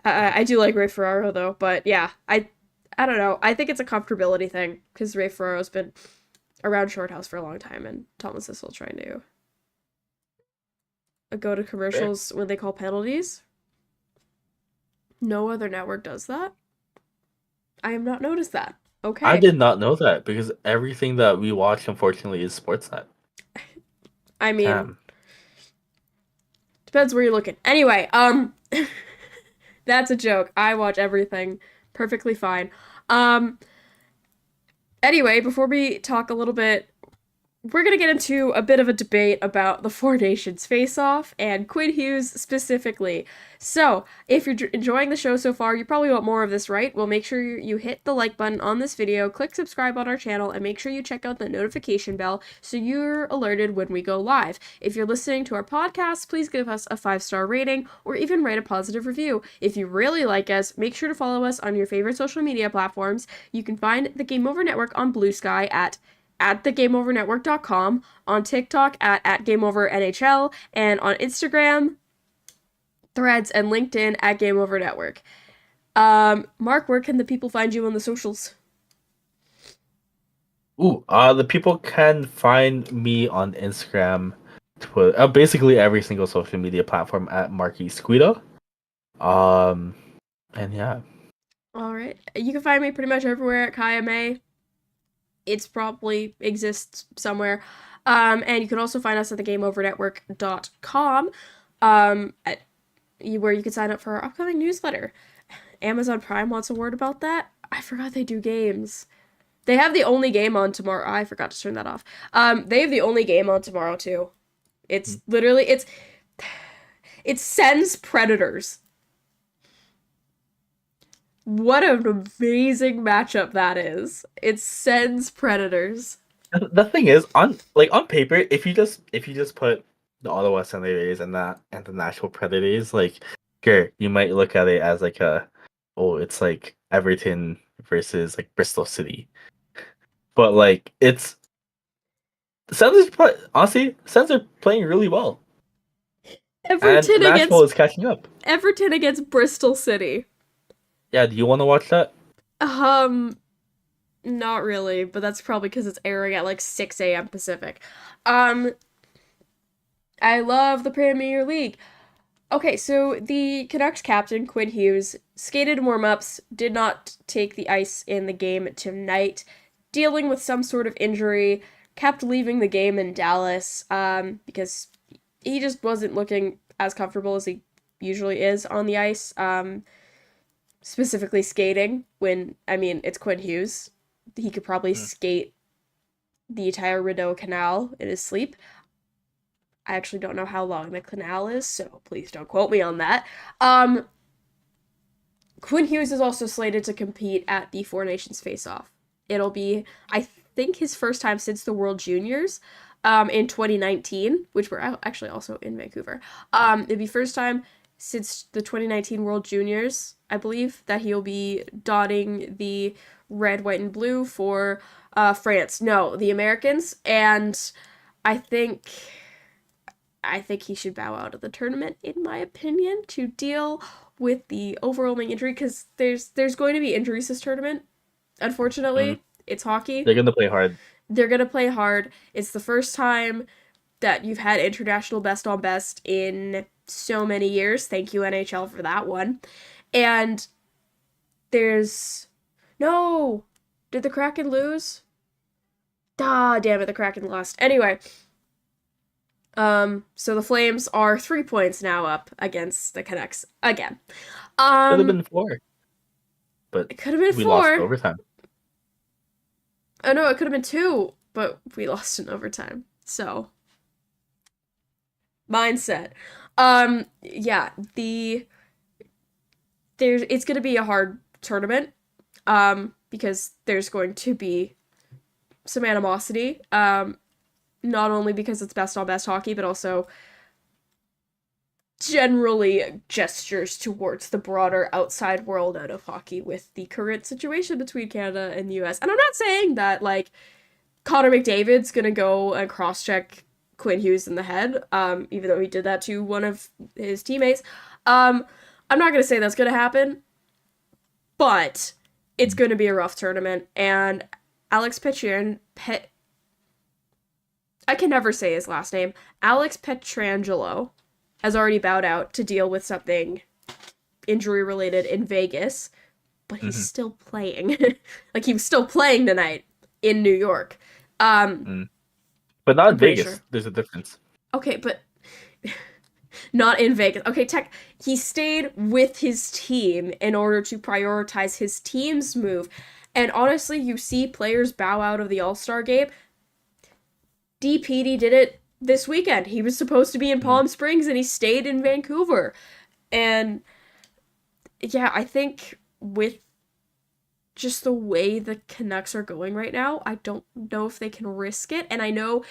Speaker 2: I do like Ray Ferraro though, but yeah, I don't know. I think it's a comfortability thing because Ray Ferraro's been around Shorthouse for a long time, and Thomas is still trying to go to
Speaker 3: hey.
Speaker 2: commercials when they call penalties. No other network does that. I have not noticed that.
Speaker 3: I
Speaker 2: Okay.
Speaker 3: did not know that because everything that we watch, unfortunately, is Sportsnet.
Speaker 2: I mean,
Speaker 3: Damn.
Speaker 2: depends where you're looking. Anyway, that's a joke. I watch everything perfectly fine. Um, anyway, before we talk a little bit, we're going to get into a bit of a debate about the Four Nations face-off and Quinn Hughes specifically. So, if you're enjoying the show so far, you probably want more of this, right? Well, make sure you hit the like button on this video, click subscribe on our channel, and make sure you check out the notification bell so you're alerted when we go live. If you're listening to our podcast, please give us a 5-star rating or even write a positive review. If you really like us, make sure to follow us on your favorite social media platforms. You can find the Game Over Network on Blue Sky at thegameovernetwork.com, on TikTok at GameOverNHL, and on Instagram, Threads, and LinkedIn at Game Over Network. Mark, where can the people find you on the socials?
Speaker 3: Ooh, the people can find me on Instagram, Twitter, basically every single social media platform at Marky Squida. Um, and yeah.
Speaker 2: All right. You can find me pretty much everywhere at Kaja Mae. It's probably exists somewhere. And you can also find us at thegameovernetwork.com, where you can sign up for our upcoming newsletter. Amazon Prime wants a word about that. I forgot they do games. They have the only game on tomorrow. I forgot to turn that off. They have the only game on tomorrow too. It's literally it sends Predators. What an amazing matchup that is. It sends Predators.
Speaker 3: The thing is, on paper, if you just put the Ottawa Senators and the Nashville Predators, like, sure, you might look at it as like it's like Everton versus like Bristol City, but like it's honestly, Sens are playing really well, and
Speaker 2: Everton
Speaker 3: Nashville
Speaker 2: against
Speaker 3: is catching up.
Speaker 2: Everton against Bristol City.
Speaker 3: Yeah, do you want to watch that?
Speaker 2: Um, not really, but that's probably because it's airing at like 6 a.m. Pacific. Um, I love the Premier League. Okay, so the Canucks captain, Quinn Hughes, skated warm-ups, did not take the ice in the game tonight, dealing with some sort of injury, kept leaving the game in Dallas because he just wasn't looking as comfortable as he usually is on the ice, specifically skating when, I mean, it's Quinn Hughes. He could probably
Speaker 3: Mm.
Speaker 2: skate the entire Rideau Canal in his sleep. I actually don't know how long the canal is, so please don't quote me on that. Quinn Hughes is also slated to compete at the Four Nations Face-Off. It'll be, I think, his first time since the World Juniors in 2019, which were actually also in Vancouver. It'd be first time since the 2019 World Juniors, I believe, that he'll be donning the red, white, and blue for France. No, the Americans. And I think he should bow out of the tournament, in my opinion, to deal with the overwhelming injury, because there's going to be injuries this tournament.
Speaker 3: Mm.
Speaker 2: Unfortunately, it's hockey.
Speaker 3: They're gonna play hard.
Speaker 2: They're gonna play hard. It's the first time that you've had international best on best in so many years. Thank you, NHL, for that one. And there's no. Did the Kraken lose? Ah, damn it, the Kraken lost. Anyway, so the Flames are 3 points now up against the Canucks again.
Speaker 3: Could have been 4, but
Speaker 2: It could have been
Speaker 3: we lost in
Speaker 2: 4.
Speaker 3: overtime.
Speaker 2: Oh no, it could have been 2, but we lost in overtime. So mindset. Yeah, it's gonna be a hard tournament. Because there's going to be some animosity. Not only because it's best on best hockey, but also generally gestures towards the broader outside world out of hockey with the current situation between Canada and the US. And I'm not saying that, like, Connor McDavid's gonna go and cross-check Quinn Hughes in the head, even though he did that to one of his teammates. I'm not gonna say that's gonna happen, but it's gonna be a rough tournament, and Alex I can never say his last name. Alex Pietrangelo has already bowed out to deal with something injury related in Vegas, but he's still playing. Like, he was still playing tonight in New York.
Speaker 3: But not in Vegas.
Speaker 2: Sure.
Speaker 3: There's a difference.
Speaker 2: Okay, but not in Vegas. Okay, he stayed with his team in order to prioritize his team's move. And honestly, you see players bow out of the All-Star game. DPD did it this weekend. He was supposed to be in Palm Springs and he stayed in Vancouver. And yeah, I think with just the way the Canucks are going right now, I don't know if they can risk it. And I know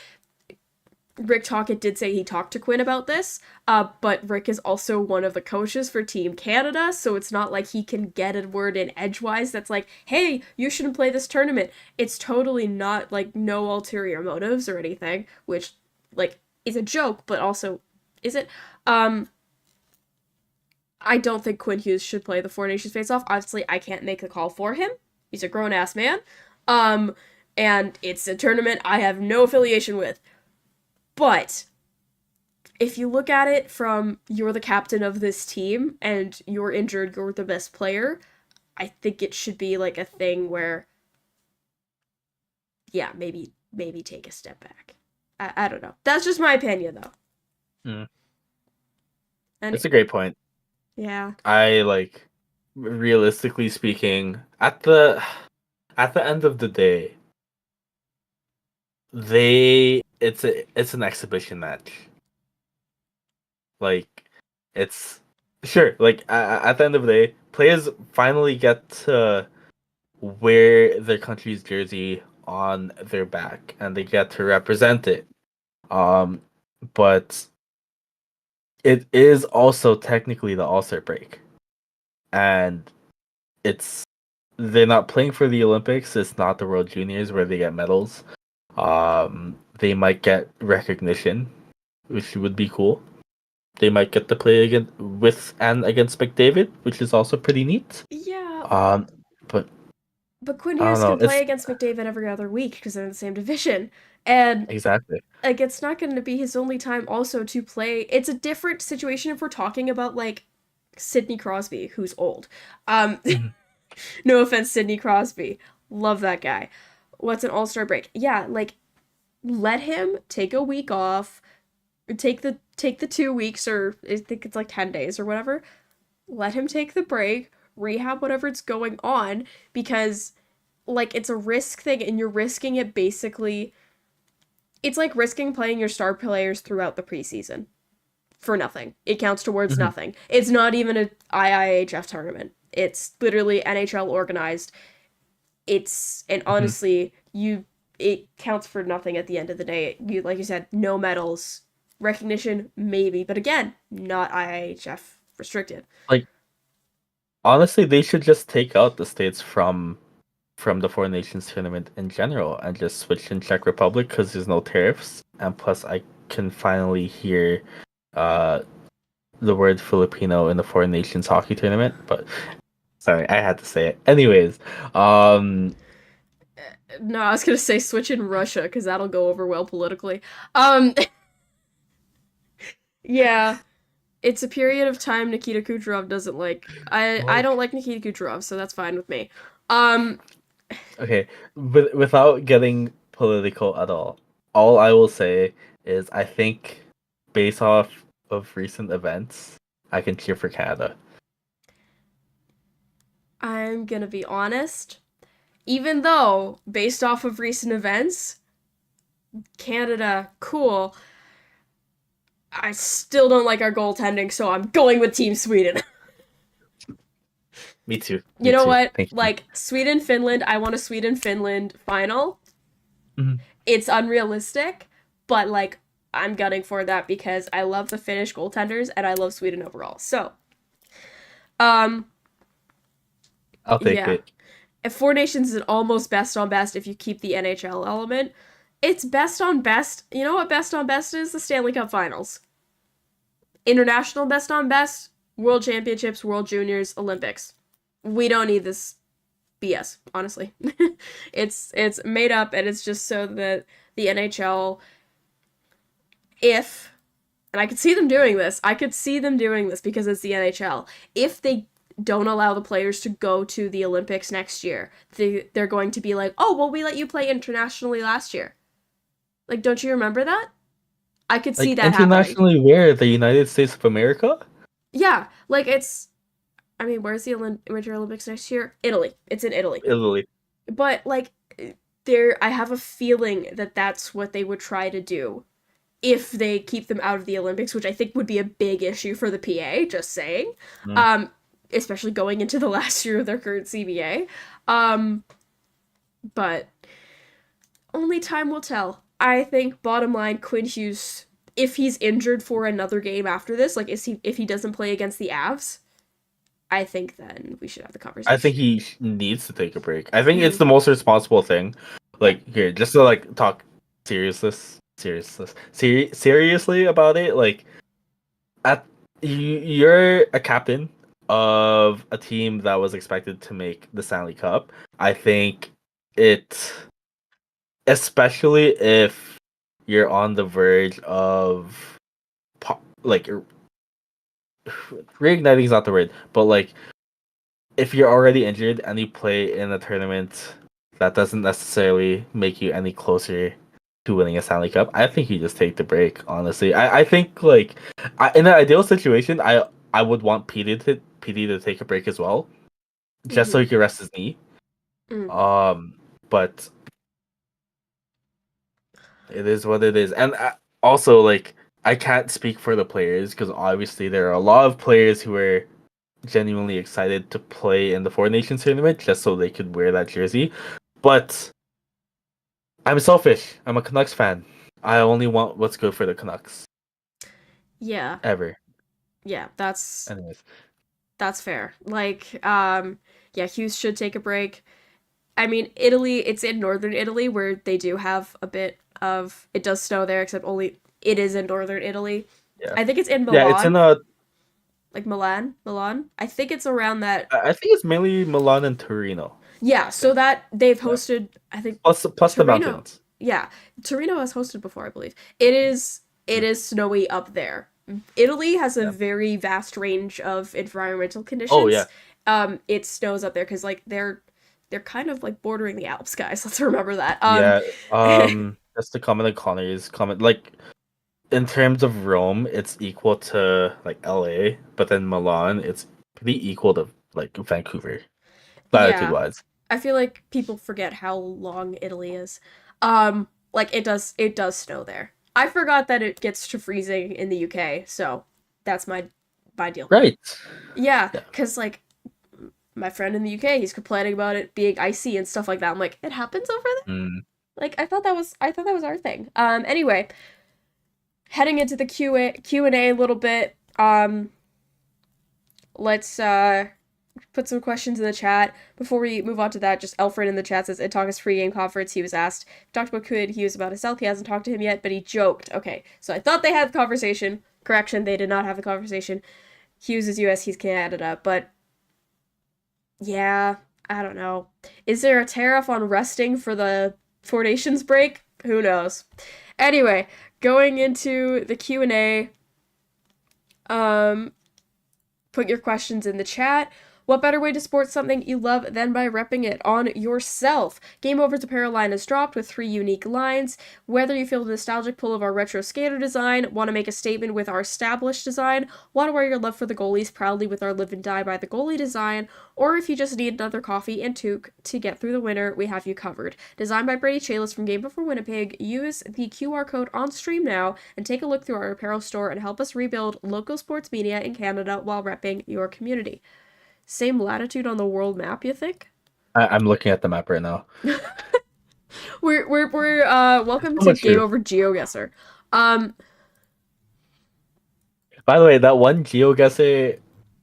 Speaker 2: Rick Tocchet did say he talked to Quinn about this, but Rick is also one of the coaches for Team Canada, so it's not like he can get a word in edgewise that's like, hey, you shouldn't play this tournament. It's totally not, like, no ulterior motives or anything, which, like, is a joke, but also is it? I don't think Quinn Hughes should play the Four Nations face-off. Obviously, I can't make the call for him. He's a grown-ass man. And it's a tournament I have no affiliation with. But if you look at it from you're the captain of this team and you're injured, you're the best player, I think it should be like a thing where, yeah, maybe take a step back. I don't know. That's just my opinion, though. And
Speaker 3: That's a great point.
Speaker 2: Yeah.
Speaker 3: Realistically speaking, at the end of the day, it's an exhibition match. Like, it's sure, like, at the end of the day, players finally get to wear their country's jersey on their back and they get to represent it. But it is also technically the All-Star break. And they're not playing for the Olympics. It's not the World Juniors where they get medals. They might get recognition, which would be cool. They might get to play with and against McDavid, which is also pretty neat.
Speaker 2: Yeah.
Speaker 3: But
Speaker 2: But Quinn
Speaker 3: I don't
Speaker 2: Hughes
Speaker 3: know.
Speaker 2: can play
Speaker 3: It's
Speaker 2: against McDavid every other week because they're in the same division. And
Speaker 3: exactly.
Speaker 2: like it's not going to be his only time also to play. It's a different situation if we're talking about like Sidney Crosby, who's old. Um,
Speaker 3: Mhm.
Speaker 2: no offense, Sidney Crosby. Love that guy. What's an all-star break? Yeah, like let him take a week off. Take the 2 weeks, or I think it's like 10 days or whatever. Let him take the break, rehab whatever's going on, because like it's a risk thing and you're risking it basically. It's like risking playing your star players throughout the preseason for nothing. It counts towards
Speaker 3: Mhm.
Speaker 2: nothing. It's not even a IIHF tournament. It's literally NHL organized. And
Speaker 3: Mhm.
Speaker 2: honestly, it counts for nothing at the end of the day. You like you said, no medals, recognition maybe, but again, not IIHF restricted.
Speaker 3: Like honestly, they should just take out the states from the Four Nations tournament in general and just switch in Czech Republic because there's no tariffs, and plus I can finally hear uh the word Filipino in the Four Nations hockey tournament. But sorry, I had to say it. Anyways, um,
Speaker 2: No, I was gonna say switch in Russia because that'll go over well politically. Um, yeah, it's a period of time Nikita Kucherov doesn't like. I
Speaker 3: like
Speaker 2: don't like Nikita Kucherov, so that's fine with me. Um,
Speaker 3: okay, without getting political at all I will say is I think based off of recent events, I can cheer for Canada.
Speaker 2: I'm gonna be honest. Even though, based off of recent events, Canada, cool. I still don't like our goaltending, so I'm going with Team Sweden.
Speaker 3: Me too.
Speaker 2: You
Speaker 3: Me
Speaker 2: know
Speaker 3: too.
Speaker 2: what?
Speaker 3: Thank you.
Speaker 2: Like, Sweden Finland, I want a Sweden Finland final.
Speaker 3: Mhm.
Speaker 2: It's unrealistic, but like, I'm gunning for that because I love the Finnish goaltenders and I love Sweden overall. So, um,
Speaker 3: I'll take
Speaker 2: yeah.
Speaker 3: it.
Speaker 2: If Four Nations is almost best on best if you keep the NHL element. It's best on best. You know what best on best is? The Stanley Cup Finals. International best on best, World Championships, World Juniors, Olympics. We don't need this BS, honestly. It's made up and it's just so that the NHL, if and I could see them doing this. I could see them doing this because it's the NHL. If they don't allow the players to go to the Olympics next year, they're going to be like, "Oh, well, we let you play internationally last year." Like, don't you remember that? I could see
Speaker 3: Like
Speaker 2: that happening.
Speaker 3: internationally, where the United States of America,
Speaker 2: Yeah, like it's. I mean, where's the Winter Olympics next year? Italy. It's in Italy.
Speaker 3: Italy.
Speaker 2: But like, I have a feeling that that's what they would try to do if they keep them out of the Olympics, which I think would be a big issue for the PA, just saying.
Speaker 3: Mm.
Speaker 2: Um, Especially going into the last year of their current CBA. Um, but only time will tell. I think bottom line, Quinn Hughes, if he's injured for another game after this, like if he doesn't play against the Avs, I think then we should have the
Speaker 3: I think
Speaker 2: conversation.
Speaker 3: he needs to take a break. I think it's
Speaker 2: Mm-hmm.
Speaker 3: the most responsible thing.
Speaker 2: Yeah.
Speaker 3: Like here, just to like talk seriously about it. Like at you're a captain of a team that was expected to make the Stanley Cup. I think it, especially if you're on the verge of like reigniting is not the word, but like if you're already injured and you play in a tournament that doesn't necessarily make you any closer to winning a Stanley Cup, I think you just take the break. Honestly, I think like in an ideal situation, I would want PD to take a break as well, just so
Speaker 2: Mm-hmm.
Speaker 3: he can rest his knee.
Speaker 2: Mm.
Speaker 3: But it is what it is, and also like I can't speak for the players because obviously there are a lot of players who are genuinely excited to play in the Four Nations tournament just so they could wear that jersey. But I'm selfish. I'm a Canucks fan. I only want what's good for the Canucks.
Speaker 2: Yeah.
Speaker 3: Ever.
Speaker 2: Yeah.
Speaker 3: Anyways.
Speaker 2: That's fair. Like, yeah, Hughes should take a break. I mean, Italy, it's in northern Italy where they do have a bit of it does snow there, except only it is in northern Italy.
Speaker 3: Yeah.
Speaker 2: I think it's in
Speaker 3: Yeah, it's in
Speaker 2: Milan,
Speaker 3: a
Speaker 2: like Milan. I think it's around that.
Speaker 3: I think it's mainly Milan and Torino.
Speaker 2: Yeah, so that they've hosted, I think
Speaker 3: Plus the
Speaker 2: Torino.
Speaker 3: mountains.
Speaker 2: Yeah, Torino has hosted before, I believe. It is snowy up there. Italy has a
Speaker 3: Yeah.
Speaker 2: very vast range of environmental
Speaker 3: Oh
Speaker 2: conditions.
Speaker 3: yeah.
Speaker 2: It snows up there because like they're kind of like bordering the Alps, guys. Let's remember that.
Speaker 3: Yeah. Just to comment on Connor's comment, like in terms of Rome, it's equal to like LA, but then Milan, it's pretty equal to like Vancouver, latitude
Speaker 2: Yeah,
Speaker 3: wise.
Speaker 2: I feel like people forget how long Italy is. Like it does snow there. I forgot that it gets to freezing in the UK, so that's my deal.
Speaker 3: Right.
Speaker 2: Yeah,
Speaker 3: Yeah.
Speaker 2: because like my friend in the UK, he's complaining about it being icy and stuff like that. I'm like, it happens over there?
Speaker 3: Mm.
Speaker 2: Like I thought that was our thing. Anyway, heading into the Q&A a little bit. Let's put some questions in the chat. Before we move on to that, just Alfred in the chat says, at Talka's pre-game conference, he was asked, talked about Quid, he was about his health, he hasn't talked to him yet, but he joked. Okay, so I thought they had the conversation. Correction, they did not have the conversation. Hughes is US, he's Canada, but yeah, I don't know. Is there a tariff on resting for the Four Nations break? Who knows? Anyway, going into the Q&A, um, put your questions in the chat. What better way to support something you love than by repping it on yourself? Game Over's apparel line is dropped with 3 unique lines. Whether you feel the nostalgic pull of our retro skater design, want to make a statement with our established design, want to wear your love for the goalies proudly with our live and die by the goalie design, or if you just need another coffee and toque to get through the winter, we have you covered. Designed by Brady Chalis from Game Over Winnipeg, use the QR code on stream now and take a look through our apparel store and help us rebuild local sports media in Canada while repping your community. Same latitude on the world map, you think?
Speaker 3: I'm looking at the map right now.
Speaker 2: We're welcome
Speaker 3: So
Speaker 2: to
Speaker 3: much
Speaker 2: Game
Speaker 3: true.
Speaker 2: Over GeoGuessr. Um,
Speaker 3: By the way, that one GeoGuessr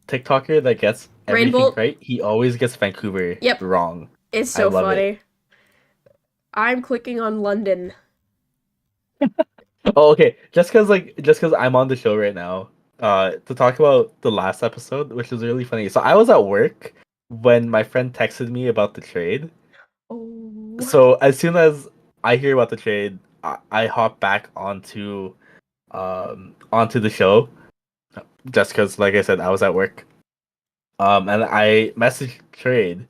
Speaker 3: TikToker that gets everything
Speaker 2: Rainbow.
Speaker 3: right, he always gets Vancouver
Speaker 2: Yep,
Speaker 3: wrong.
Speaker 2: it's
Speaker 3: I
Speaker 2: so
Speaker 3: love it.
Speaker 2: funny. I'm clicking on London.
Speaker 3: Oh, okay. Just because I'm on the show right now, to talk about the last episode, which is really funny. So I was at work when my friend texted me about the trade.
Speaker 2: Oh,
Speaker 3: So as soon as I hear about the trade, I hop back onto the show, just because, like I said, I was at work. And I messaged trade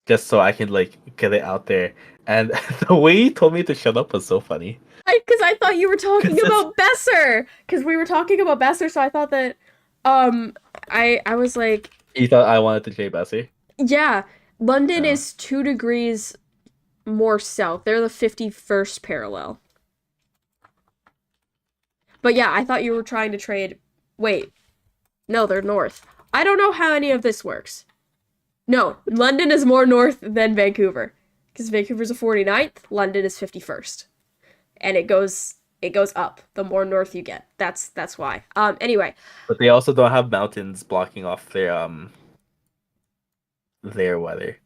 Speaker 3: just so I can like get it out there. And the way he told me to shut up was so funny.
Speaker 2: because I thought you were talking
Speaker 3: 'Cause
Speaker 2: about Besser. Because we were talking about Besser, so I thought that, um, I was like,
Speaker 3: he thought I wanted to trade Bessie.
Speaker 2: yeah, London
Speaker 3: Yeah.
Speaker 2: is 2 degrees more south. They're the 51st parallel. But yeah, I thought you were trying to trade. Wait, no, they're north. I don't know how any of this works. No, London is more north than Vancouver. Because Vancouver's a 49th, London is 51st. And it goes up the more north you get. That's why. Anyway,
Speaker 3: But they also don't have mountains blocking off their weather,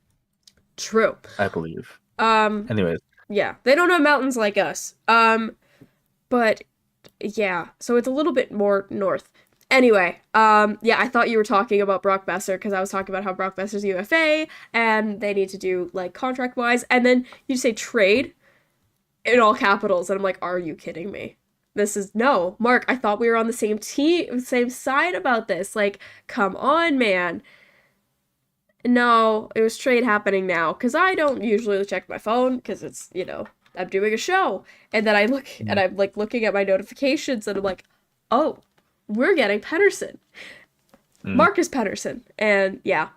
Speaker 2: true.
Speaker 3: I believe.
Speaker 2: Um
Speaker 3: Anyways,
Speaker 2: yeah, they don't have mountains like us. But yeah, so it's a little bit more north. Anyway, yeah, I thought you were talking about Brock Besser because I was talking about how Brock Besser's UFA and they need to do like contract wise, and then you say trade in all capitals, and I'm like, are you kidding me? This is no, Mark. I thought we were on the same team, same side about this. Like, come on, man. No, it was trade happening now because I don't usually check my phone because it's I'm doing a show, and then I look and I'm like looking at my notifications and I'm like, oh, we're getting Pedersen,
Speaker 3: mm,
Speaker 2: Marcus Pedersen, and yeah,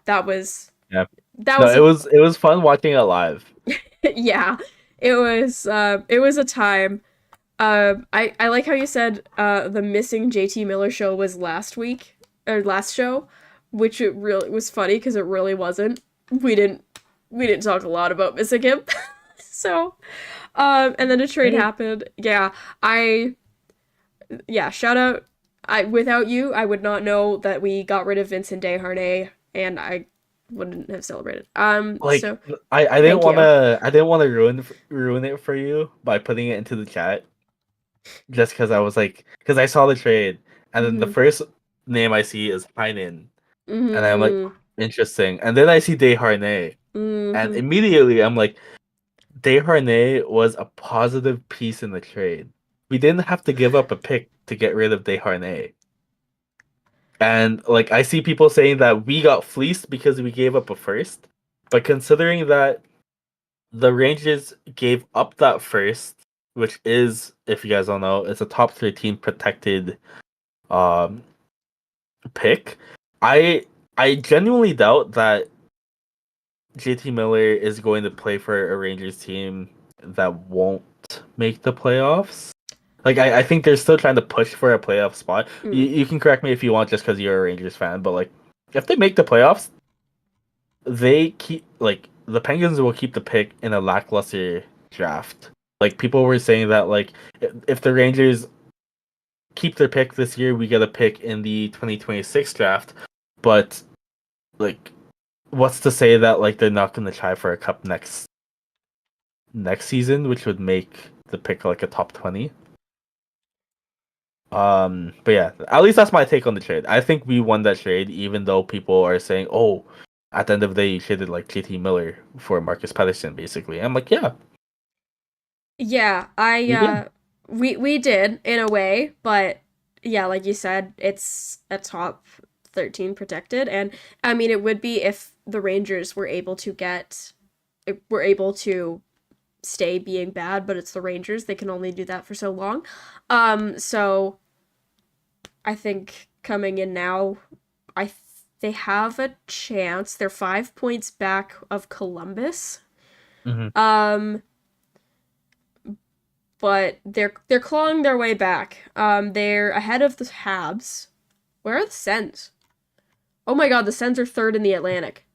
Speaker 3: yeah.
Speaker 2: that
Speaker 3: No,
Speaker 2: was
Speaker 3: it was fun watching it live.
Speaker 2: yeah, it was a time. I like how you said the missing JT Miller show was last week or last show, which it really was funny because it really wasn't. We didn't we didn't talk a lot about missing him. So, and then a trade happened. Yeah, shout out. I without you, I would not know that we got rid of Vincent Desharnais, and I wouldn't have celebrated.
Speaker 3: Like
Speaker 2: So
Speaker 3: I didn't
Speaker 2: thank you.
Speaker 3: want to ruin it for you by putting it into the chat, just because I was like, because I saw the trade, and then the
Speaker 2: Mm-hmm.
Speaker 3: first name I see is Heinen, and I'm like,
Speaker 2: Mm-hmm.
Speaker 3: interesting, and then I see Desharnais, And
Speaker 2: Mm-hmm.
Speaker 3: immediately I'm like, Desharnais was a positive piece in the trade. We didn't have to give up a pick to get rid of Desharnais. And like I see people saying that we got fleeced because we gave up a first. But considering that the Rangers gave up that first, which is, if you guys don't know, it's a top 13 protected um pick. I I genuinely doubt that JT Miller is going to play for a Rangers team that won't make the playoffs. Like I think they're still trying to push for a playoff spot.
Speaker 2: Mm.
Speaker 3: You can correct me if you want, just because you're a Rangers fan, but like if they make the playoffs, they keep like the Penguins will keep the pick in a lackluster draft. Like people were saying that like if the Rangers keep their pick this year, we get a pick in the 2026 draft. But like, what's to say that like they're not going to try for a cup next season, which would make the pick like a top 20. But yeah, at least that's my take on the trade. I think we won that trade, even though people are saying, "Oh, at the end of the day, you traded like JT Miller for Marcus Patterson." Basically, I'm like, yeah,
Speaker 2: Yeah,
Speaker 3: we did.
Speaker 2: we did in a way, but yeah, like you said, it's a top 13 protected, and I mean it would be if the Rangers were able to stay being bad, but it's the Rangers, they can only do that for so long. So I think coming in now, I th- they have a chance. They're 5 points back of Columbus.
Speaker 3: Hmm.
Speaker 2: Um, but they're clawing their way back. They're ahead of the Habs. Where are the Sens? Oh my God, the Sens are third in the Atlantic.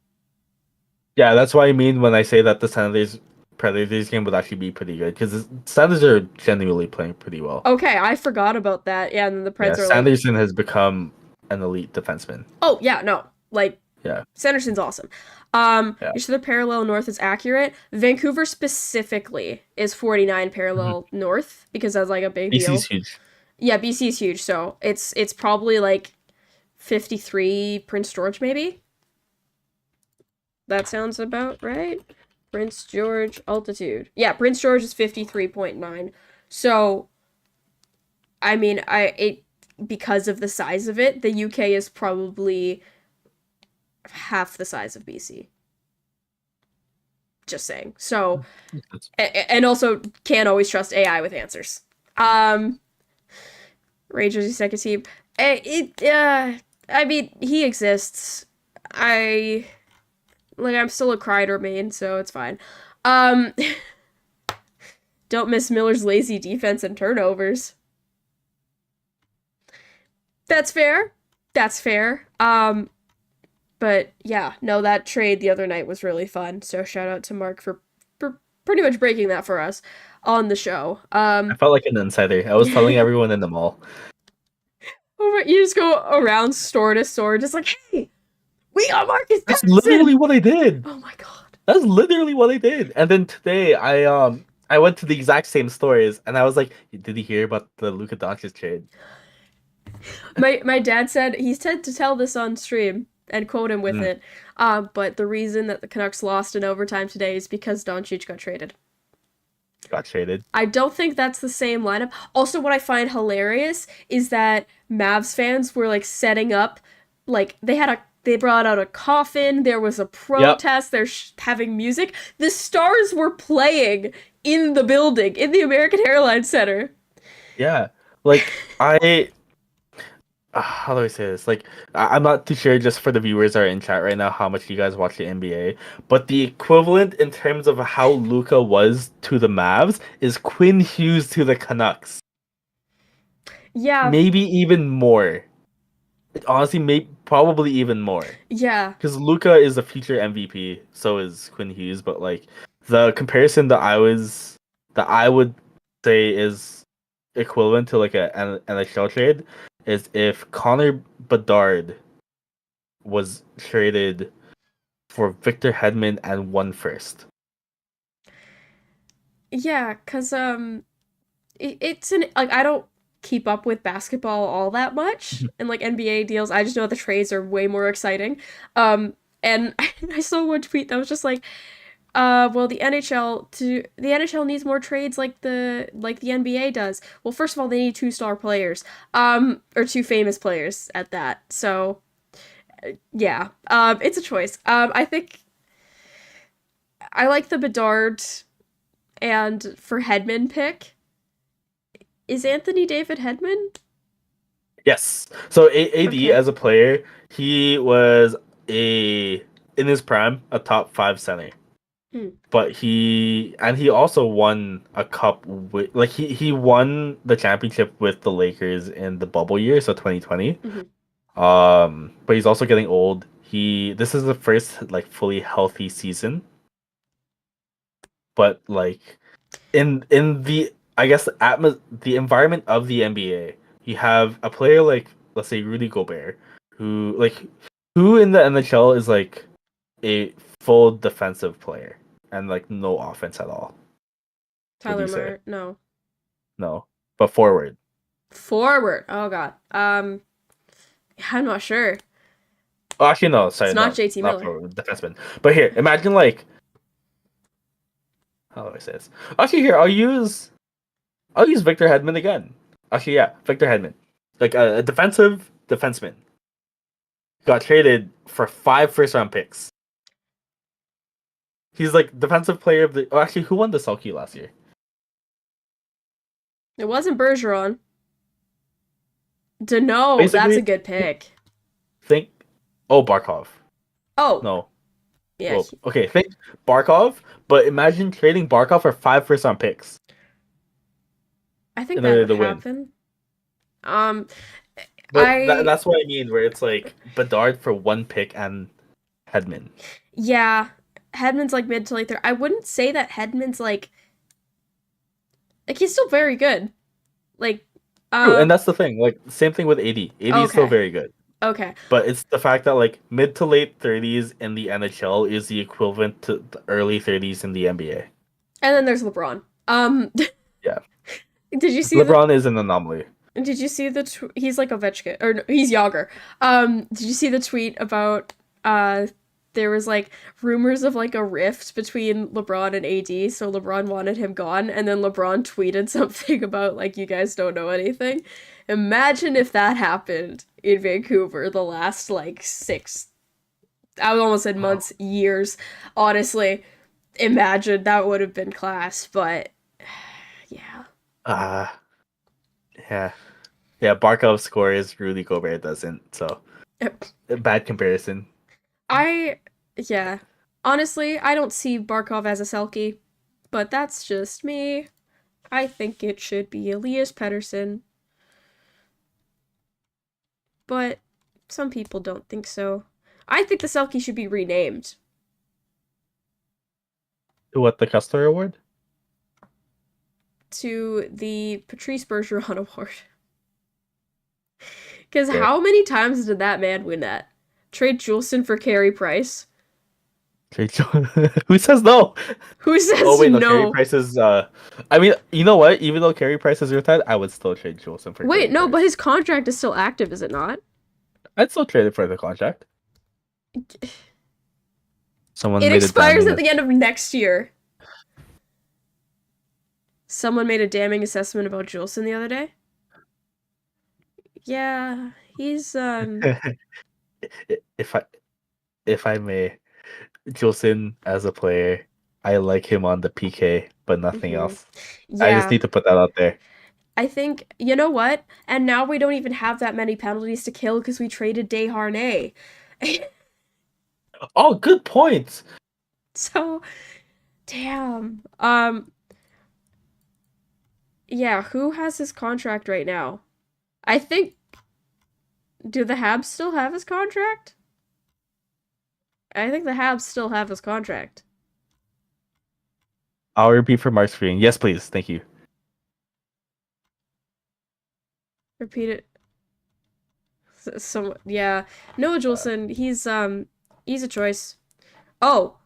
Speaker 3: Yeah, that's what I mean when I say that the Senators Predators game would actually be pretty good because the Senators are genuinely playing pretty well.
Speaker 2: Okay, I forgot about that. Yeah, and then the
Speaker 3: Yeah,
Speaker 2: Preds are like,
Speaker 3: Sanderson has become an elite defenseman.
Speaker 2: oh yeah, no, like
Speaker 3: Yeah,
Speaker 2: Sanderson's awesome.
Speaker 3: yeah.
Speaker 2: You said the parallel north is accurate. Vancouver specifically is 49
Speaker 3: Hmm.
Speaker 2: parallel north because that's like a big
Speaker 3: BC's
Speaker 2: deal.
Speaker 3: huge.
Speaker 2: Yeah, BC is huge, so it's probably like 53 Prince George maybe. That sounds about right. Prince George altitude. Yeah, Prince George is 53.9. So, I mean, I it because of the size of it, the UK is probably half the size of BC. Just saying. So, and also can't always trust AI with answers. Um, Rangers' second team. I mean, he exists. I I'm still a Kreider main, so it's fine. Um, don't miss Miller's lazy defense and turnovers. That's fair. That's fair. But yeah, no, that trade the other night was really fun. So shout out to Mark for pretty much breaking that for us on the show.
Speaker 3: I felt like an insider. I was telling everyone in the mall.
Speaker 2: You just go around store to store, just like, hey, we got Marcus
Speaker 3: That's
Speaker 2: Patterson.
Speaker 3: literally what I did.
Speaker 2: Oh my god.
Speaker 3: That's literally what I did. And then today I went to the exact same stores and I was like, did you hear about the Luka Doncic trade?
Speaker 2: My dad said he said to tell this on stream and quote him with
Speaker 3: Mm,
Speaker 2: it. But the reason that the Canucks lost in overtime today is because Doncic got traded.
Speaker 3: got traded.
Speaker 2: I don't think that's the same lineup. Also, what I find hilarious is that Mavs fans were like setting up, like they brought out a coffin. There was a
Speaker 3: Yep.
Speaker 2: protest. They're having music. The Stars were playing in the building in the American Airlines Center.
Speaker 3: Yeah. Like I how do I say this? Like, I'm not too sure. Just for the viewers that are in chat right now, how much you guys watch the NBA, but the equivalent in terms of how Luca was to the Mavs is Quinn Hughes to the Canucks.
Speaker 2: Yeah,
Speaker 3: Maybe even more. Honestly, probably even more.
Speaker 2: yeah,
Speaker 3: Because Luca is the future MVP, so is Quinn Hughes. But like the comparison that I would say is equivalent to like an NHL trade is if Connor Bedard was traded for Victor Hedman and one first.
Speaker 2: yeah. Cause it's an like I don't keep up with basketball all that much and like NBA deals. I just know the trades are way more exciting. Um And I saw one tweet that was just like, well, the NHL needs more trades like the NBA does. Well, first of all, they need 2-star players, or 2 famous players at that. So, yeah, it's a choice. I think I like the Bedard and for Hedman pick. Is Anthony David Hedman?
Speaker 3: Yes. So AD
Speaker 2: Okay.
Speaker 3: as a player, he was in his prime a top 5 center.
Speaker 2: Hmm.
Speaker 3: But he also won a cup with like he won the championship with the Lakers in the bubble year, so 2020.
Speaker 2: Mm-hmm.
Speaker 3: But he's also getting old. This is the first like fully healthy season. But like in the I guess the environment of the NBA, you have a player like let's say Rudy Gobert, who in the NHL is like a full defensive player and like no offense at all. Would
Speaker 2: Tyler
Speaker 3: you say?
Speaker 2: Meyer? No.
Speaker 3: No, but forward.
Speaker 2: Forward. Oh God. I'm not sure.
Speaker 3: Oh, actually, no.
Speaker 2: It's
Speaker 3: Sorry,
Speaker 2: not
Speaker 3: no,
Speaker 2: JT
Speaker 3: not
Speaker 2: Miller.
Speaker 3: forward. Defenseman. But here, imagine like how do I say this? Actually, here I'll use Victor Hedman again. Actually, yeah, Victor Hedman, like a defensive defenseman, got traded for 5 first-round picks. He's like defensive player of the. Oh, actually, who won the Selkie last year?
Speaker 2: It wasn't Bergeron. Dano, that's a
Speaker 3: Basically,
Speaker 2: good pick.
Speaker 3: think. Oh, Barkov.
Speaker 2: Oh,
Speaker 3: No.
Speaker 2: yeah.
Speaker 3: Well, okay, think Barkov, but imagine trading Barkov for 5 first-round picks
Speaker 2: I think
Speaker 3: in
Speaker 2: that
Speaker 3: order
Speaker 2: would
Speaker 3: to win.
Speaker 2: happen. Um,
Speaker 3: But
Speaker 2: I
Speaker 3: that's what I mean, where it's like Bedard for 1 pick and Hedman.
Speaker 2: yeah, Hedman's like mid to late third. I wouldn't say that Hedman's like he's still very good. Like,
Speaker 3: True, and
Speaker 2: um,
Speaker 3: that's the thing. Like same thing with AD. AD is still
Speaker 2: okay,
Speaker 3: very good,
Speaker 2: okay,
Speaker 3: but it's the fact that like mid to late 30s in the NHL is the equivalent to the early 30s in the NBA.
Speaker 2: and then there's LeBron.
Speaker 3: Yeah,
Speaker 2: Did you see the
Speaker 3: LeBron is an anomaly.
Speaker 2: he's like Ovechkin or no, he's Yager. Did you see the tweet about there was like rumors of like a rift between LeBron and AD, so LeBron wanted him gone, and then LeBron tweeted something about like you guys don't know anything. Imagine if that happened in Vancouver the last like 6 I almost said months, years. Honestly, imagine that would have been class, but yeah.
Speaker 3: Uh yeah. Yeah, Barkov scores, Rudy Gobert doesn't, so a bad comparison.
Speaker 2: I, yeah. Honestly, I don't see Barkov as a Selkie, but that's just me. I think it should be Elias Pettersson, but some people don't think so. I think the Selkie should be renamed
Speaker 3: What, the Custer Award?
Speaker 2: to the Patrice Bergeron Award. Because
Speaker 3: Fair.
Speaker 2: how many times did that man win that? Trade Juleson for Carey Price?
Speaker 3: Who says no?
Speaker 2: Who says
Speaker 3: Oh wait, no, Carey
Speaker 2: no?
Speaker 3: Price is I mean, you know what? Even though Carey Price is retired, I would still trade Jolson for
Speaker 2: Wait,
Speaker 3: Carey
Speaker 2: no, but
Speaker 3: Price.
Speaker 2: his contract is still active, is it not?
Speaker 3: I'd still trade it for the contract. Someone
Speaker 2: It
Speaker 3: made a
Speaker 2: expires at
Speaker 3: damning
Speaker 2: the end of next year. Someone made a damning assessment about Juleson the other day. Yeah, he's
Speaker 3: if I may, Jolson as a player, I like him on the PK, but nothing
Speaker 2: mhm.
Speaker 3: else. I just
Speaker 2: Yeah.
Speaker 3: need to put that out there.
Speaker 2: I think you know what? And now we don't even have that many penalties to kill because we traded Desharnais.
Speaker 3: Oh, good point.
Speaker 2: So, damn. Yeah, who has his contract right now? I think do the Habs still have his contract? I think the Habs still have his contract.
Speaker 3: I'll repeat for Mark's screen. Yes, please. Thank you.
Speaker 2: Repeat it. So yeah, Noah Juleson, he's a choice. Oh,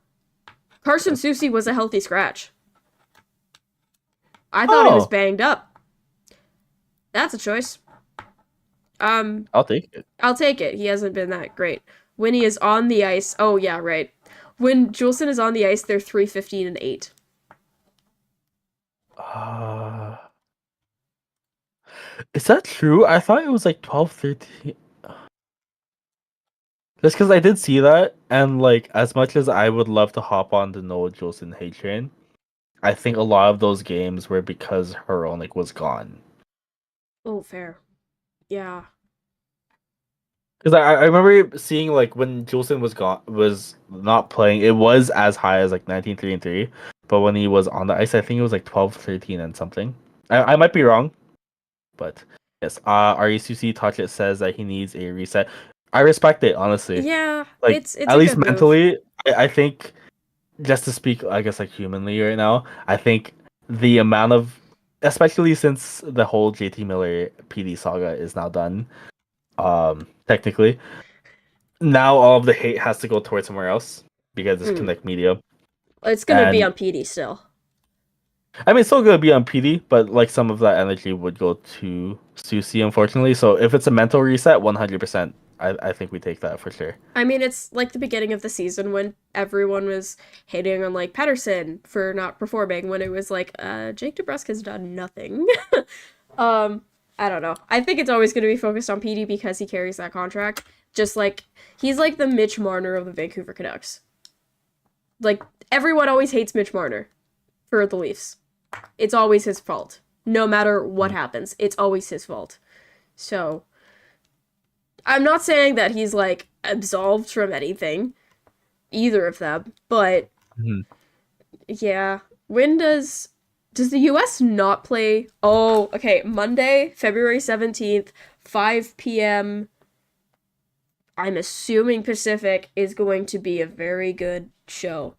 Speaker 2: Carson Soucy was a healthy scratch. I thought he was
Speaker 3: Oh,
Speaker 2: banged up. That's a choice.
Speaker 3: I'll take it.
Speaker 2: I'll take it. He hasn't been that great. When he is on the ice, oh yeah, right. When Juleson is on the ice, they're 3-15-8.
Speaker 3: Is that true? I thought it was like 12-13. Just because I did see that, and like as much as I would love to hop on the Noah Juleson hate train, I think a lot of those games were because Hronek was gone.
Speaker 2: Oh, fair. Yeah.
Speaker 3: Because I remember seeing like when Juleson was not playing, it was as high as like 19-3-3, but when he was on the ice, I think it was like 12-13 and something. I might be wrong, but yes. RECC Touch says that he needs a reset. I respect it, honestly.
Speaker 2: Yeah,
Speaker 3: Like
Speaker 2: it's
Speaker 3: at
Speaker 2: a
Speaker 3: least
Speaker 2: good move.
Speaker 3: mentally, I think just to speak, I guess like humanly right now, I think the amount of, especially since the whole JT Miller PD saga is now done, technically, now all of the hate has to go towards somewhere else because it's Connect Media.
Speaker 2: It's gonna be
Speaker 3: And
Speaker 2: on PD still.
Speaker 3: I mean, it's still gonna be on PD, but like some of that energy would go to Susie, unfortunately. So if it's a mental reset, 100%, I think we take that for sure.
Speaker 2: I mean, it's like the beginning of the season when everyone was hating on like Pettersson for not performing when it was like, Jake DeBrusk has done nothing. I don't know. I think it's always going to be focused on PD because he carries that contract. Just like he's like the Mitch Marner of the Vancouver Canucks. Like everyone always hates Mitch Marner for the Leafs. It's always his fault. No matter what happens, it's always his fault. So I'm not saying that he's like absolved from anything, either of them, but yeah. When does the US not play? Oh, okay, Monday, February 17th, 5 p.m. I'm assuming Pacific is going to be a very good show.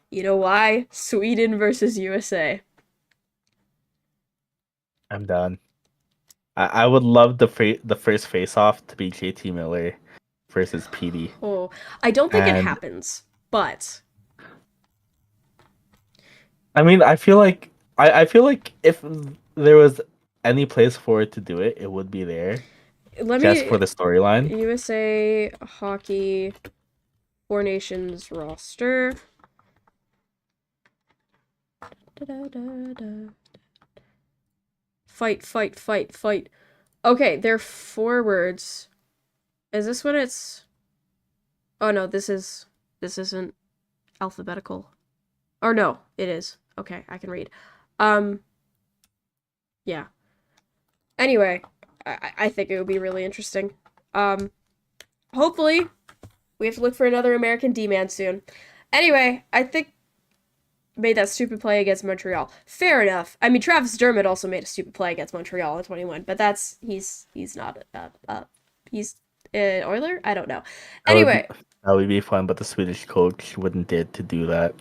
Speaker 2: You know why? Sweden versus USA.
Speaker 3: I'm done. I would love the first face off to be JT Miller versus PD.
Speaker 2: Oh, I don't think it
Speaker 3: And
Speaker 2: happens, but
Speaker 3: I mean, I feel like if there was any place for it to do it, it would be there
Speaker 2: let
Speaker 3: just
Speaker 2: me
Speaker 3: for the storyline.
Speaker 2: USA Hockey Four Nations roster. Da-da-da-da. Fight, fight, fight, fight. Okay, they're forwards. Is this when it's... Oh no, this isn't alphabetical. Or no, it is. Okay, I can read. Yeah. Anyway, I think it would be really interesting. Hopefully, we have to look for another American D-man soon. Anyway, I think made that stupid play against Montreal. Fair enough. I mean, Travis Dermott also made a stupid play against Montreal in 21, but that's he's not he's an Oiler. I don't know. Anyway,
Speaker 3: That would be fun, but the Swedish coach wouldn't dare to do that.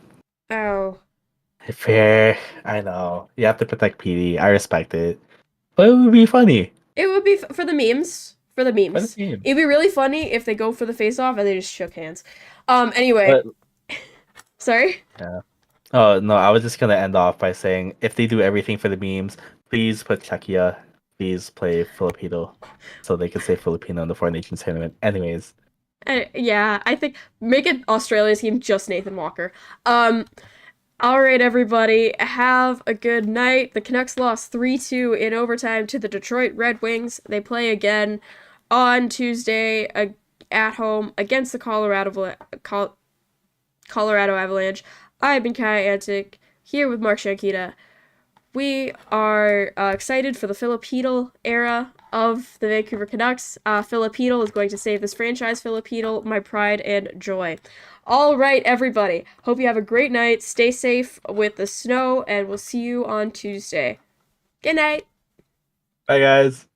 Speaker 2: oh,
Speaker 3: Fair, I know. You have to protect PD. I respect it, but it would be funny.
Speaker 2: it would be for the memes. For the memes,
Speaker 3: For the team.
Speaker 2: it'd be really funny if they go for the face-off and they just shook hands. Anyway,
Speaker 3: But,
Speaker 2: sorry.
Speaker 3: yeah. Oh no, I was just gonna end off by saying if they do everything for the memes, please put Czechia. Please play Filipino, so they can say Filipino in the Four Nations tournament. Anyways.
Speaker 2: Yeah, I think make it Australia's team just Nathan Walker. All right, everybody, have a good night. The Canucks lost 3-2 in overtime to the Detroit Red Wings. They play again on Tuesday at home against the Colorado Avalanche. I've been Kaja Antic, here with Mark Sianquita. We are excited for the Filipino era of the Vancouver Canucks. Filipino is going to save this franchise. Filipino, my pride and joy. All right, everybody. Hope you have a great night. Stay safe with the snow, and we'll see you on Tuesday. Good night.
Speaker 3: Bye, guys.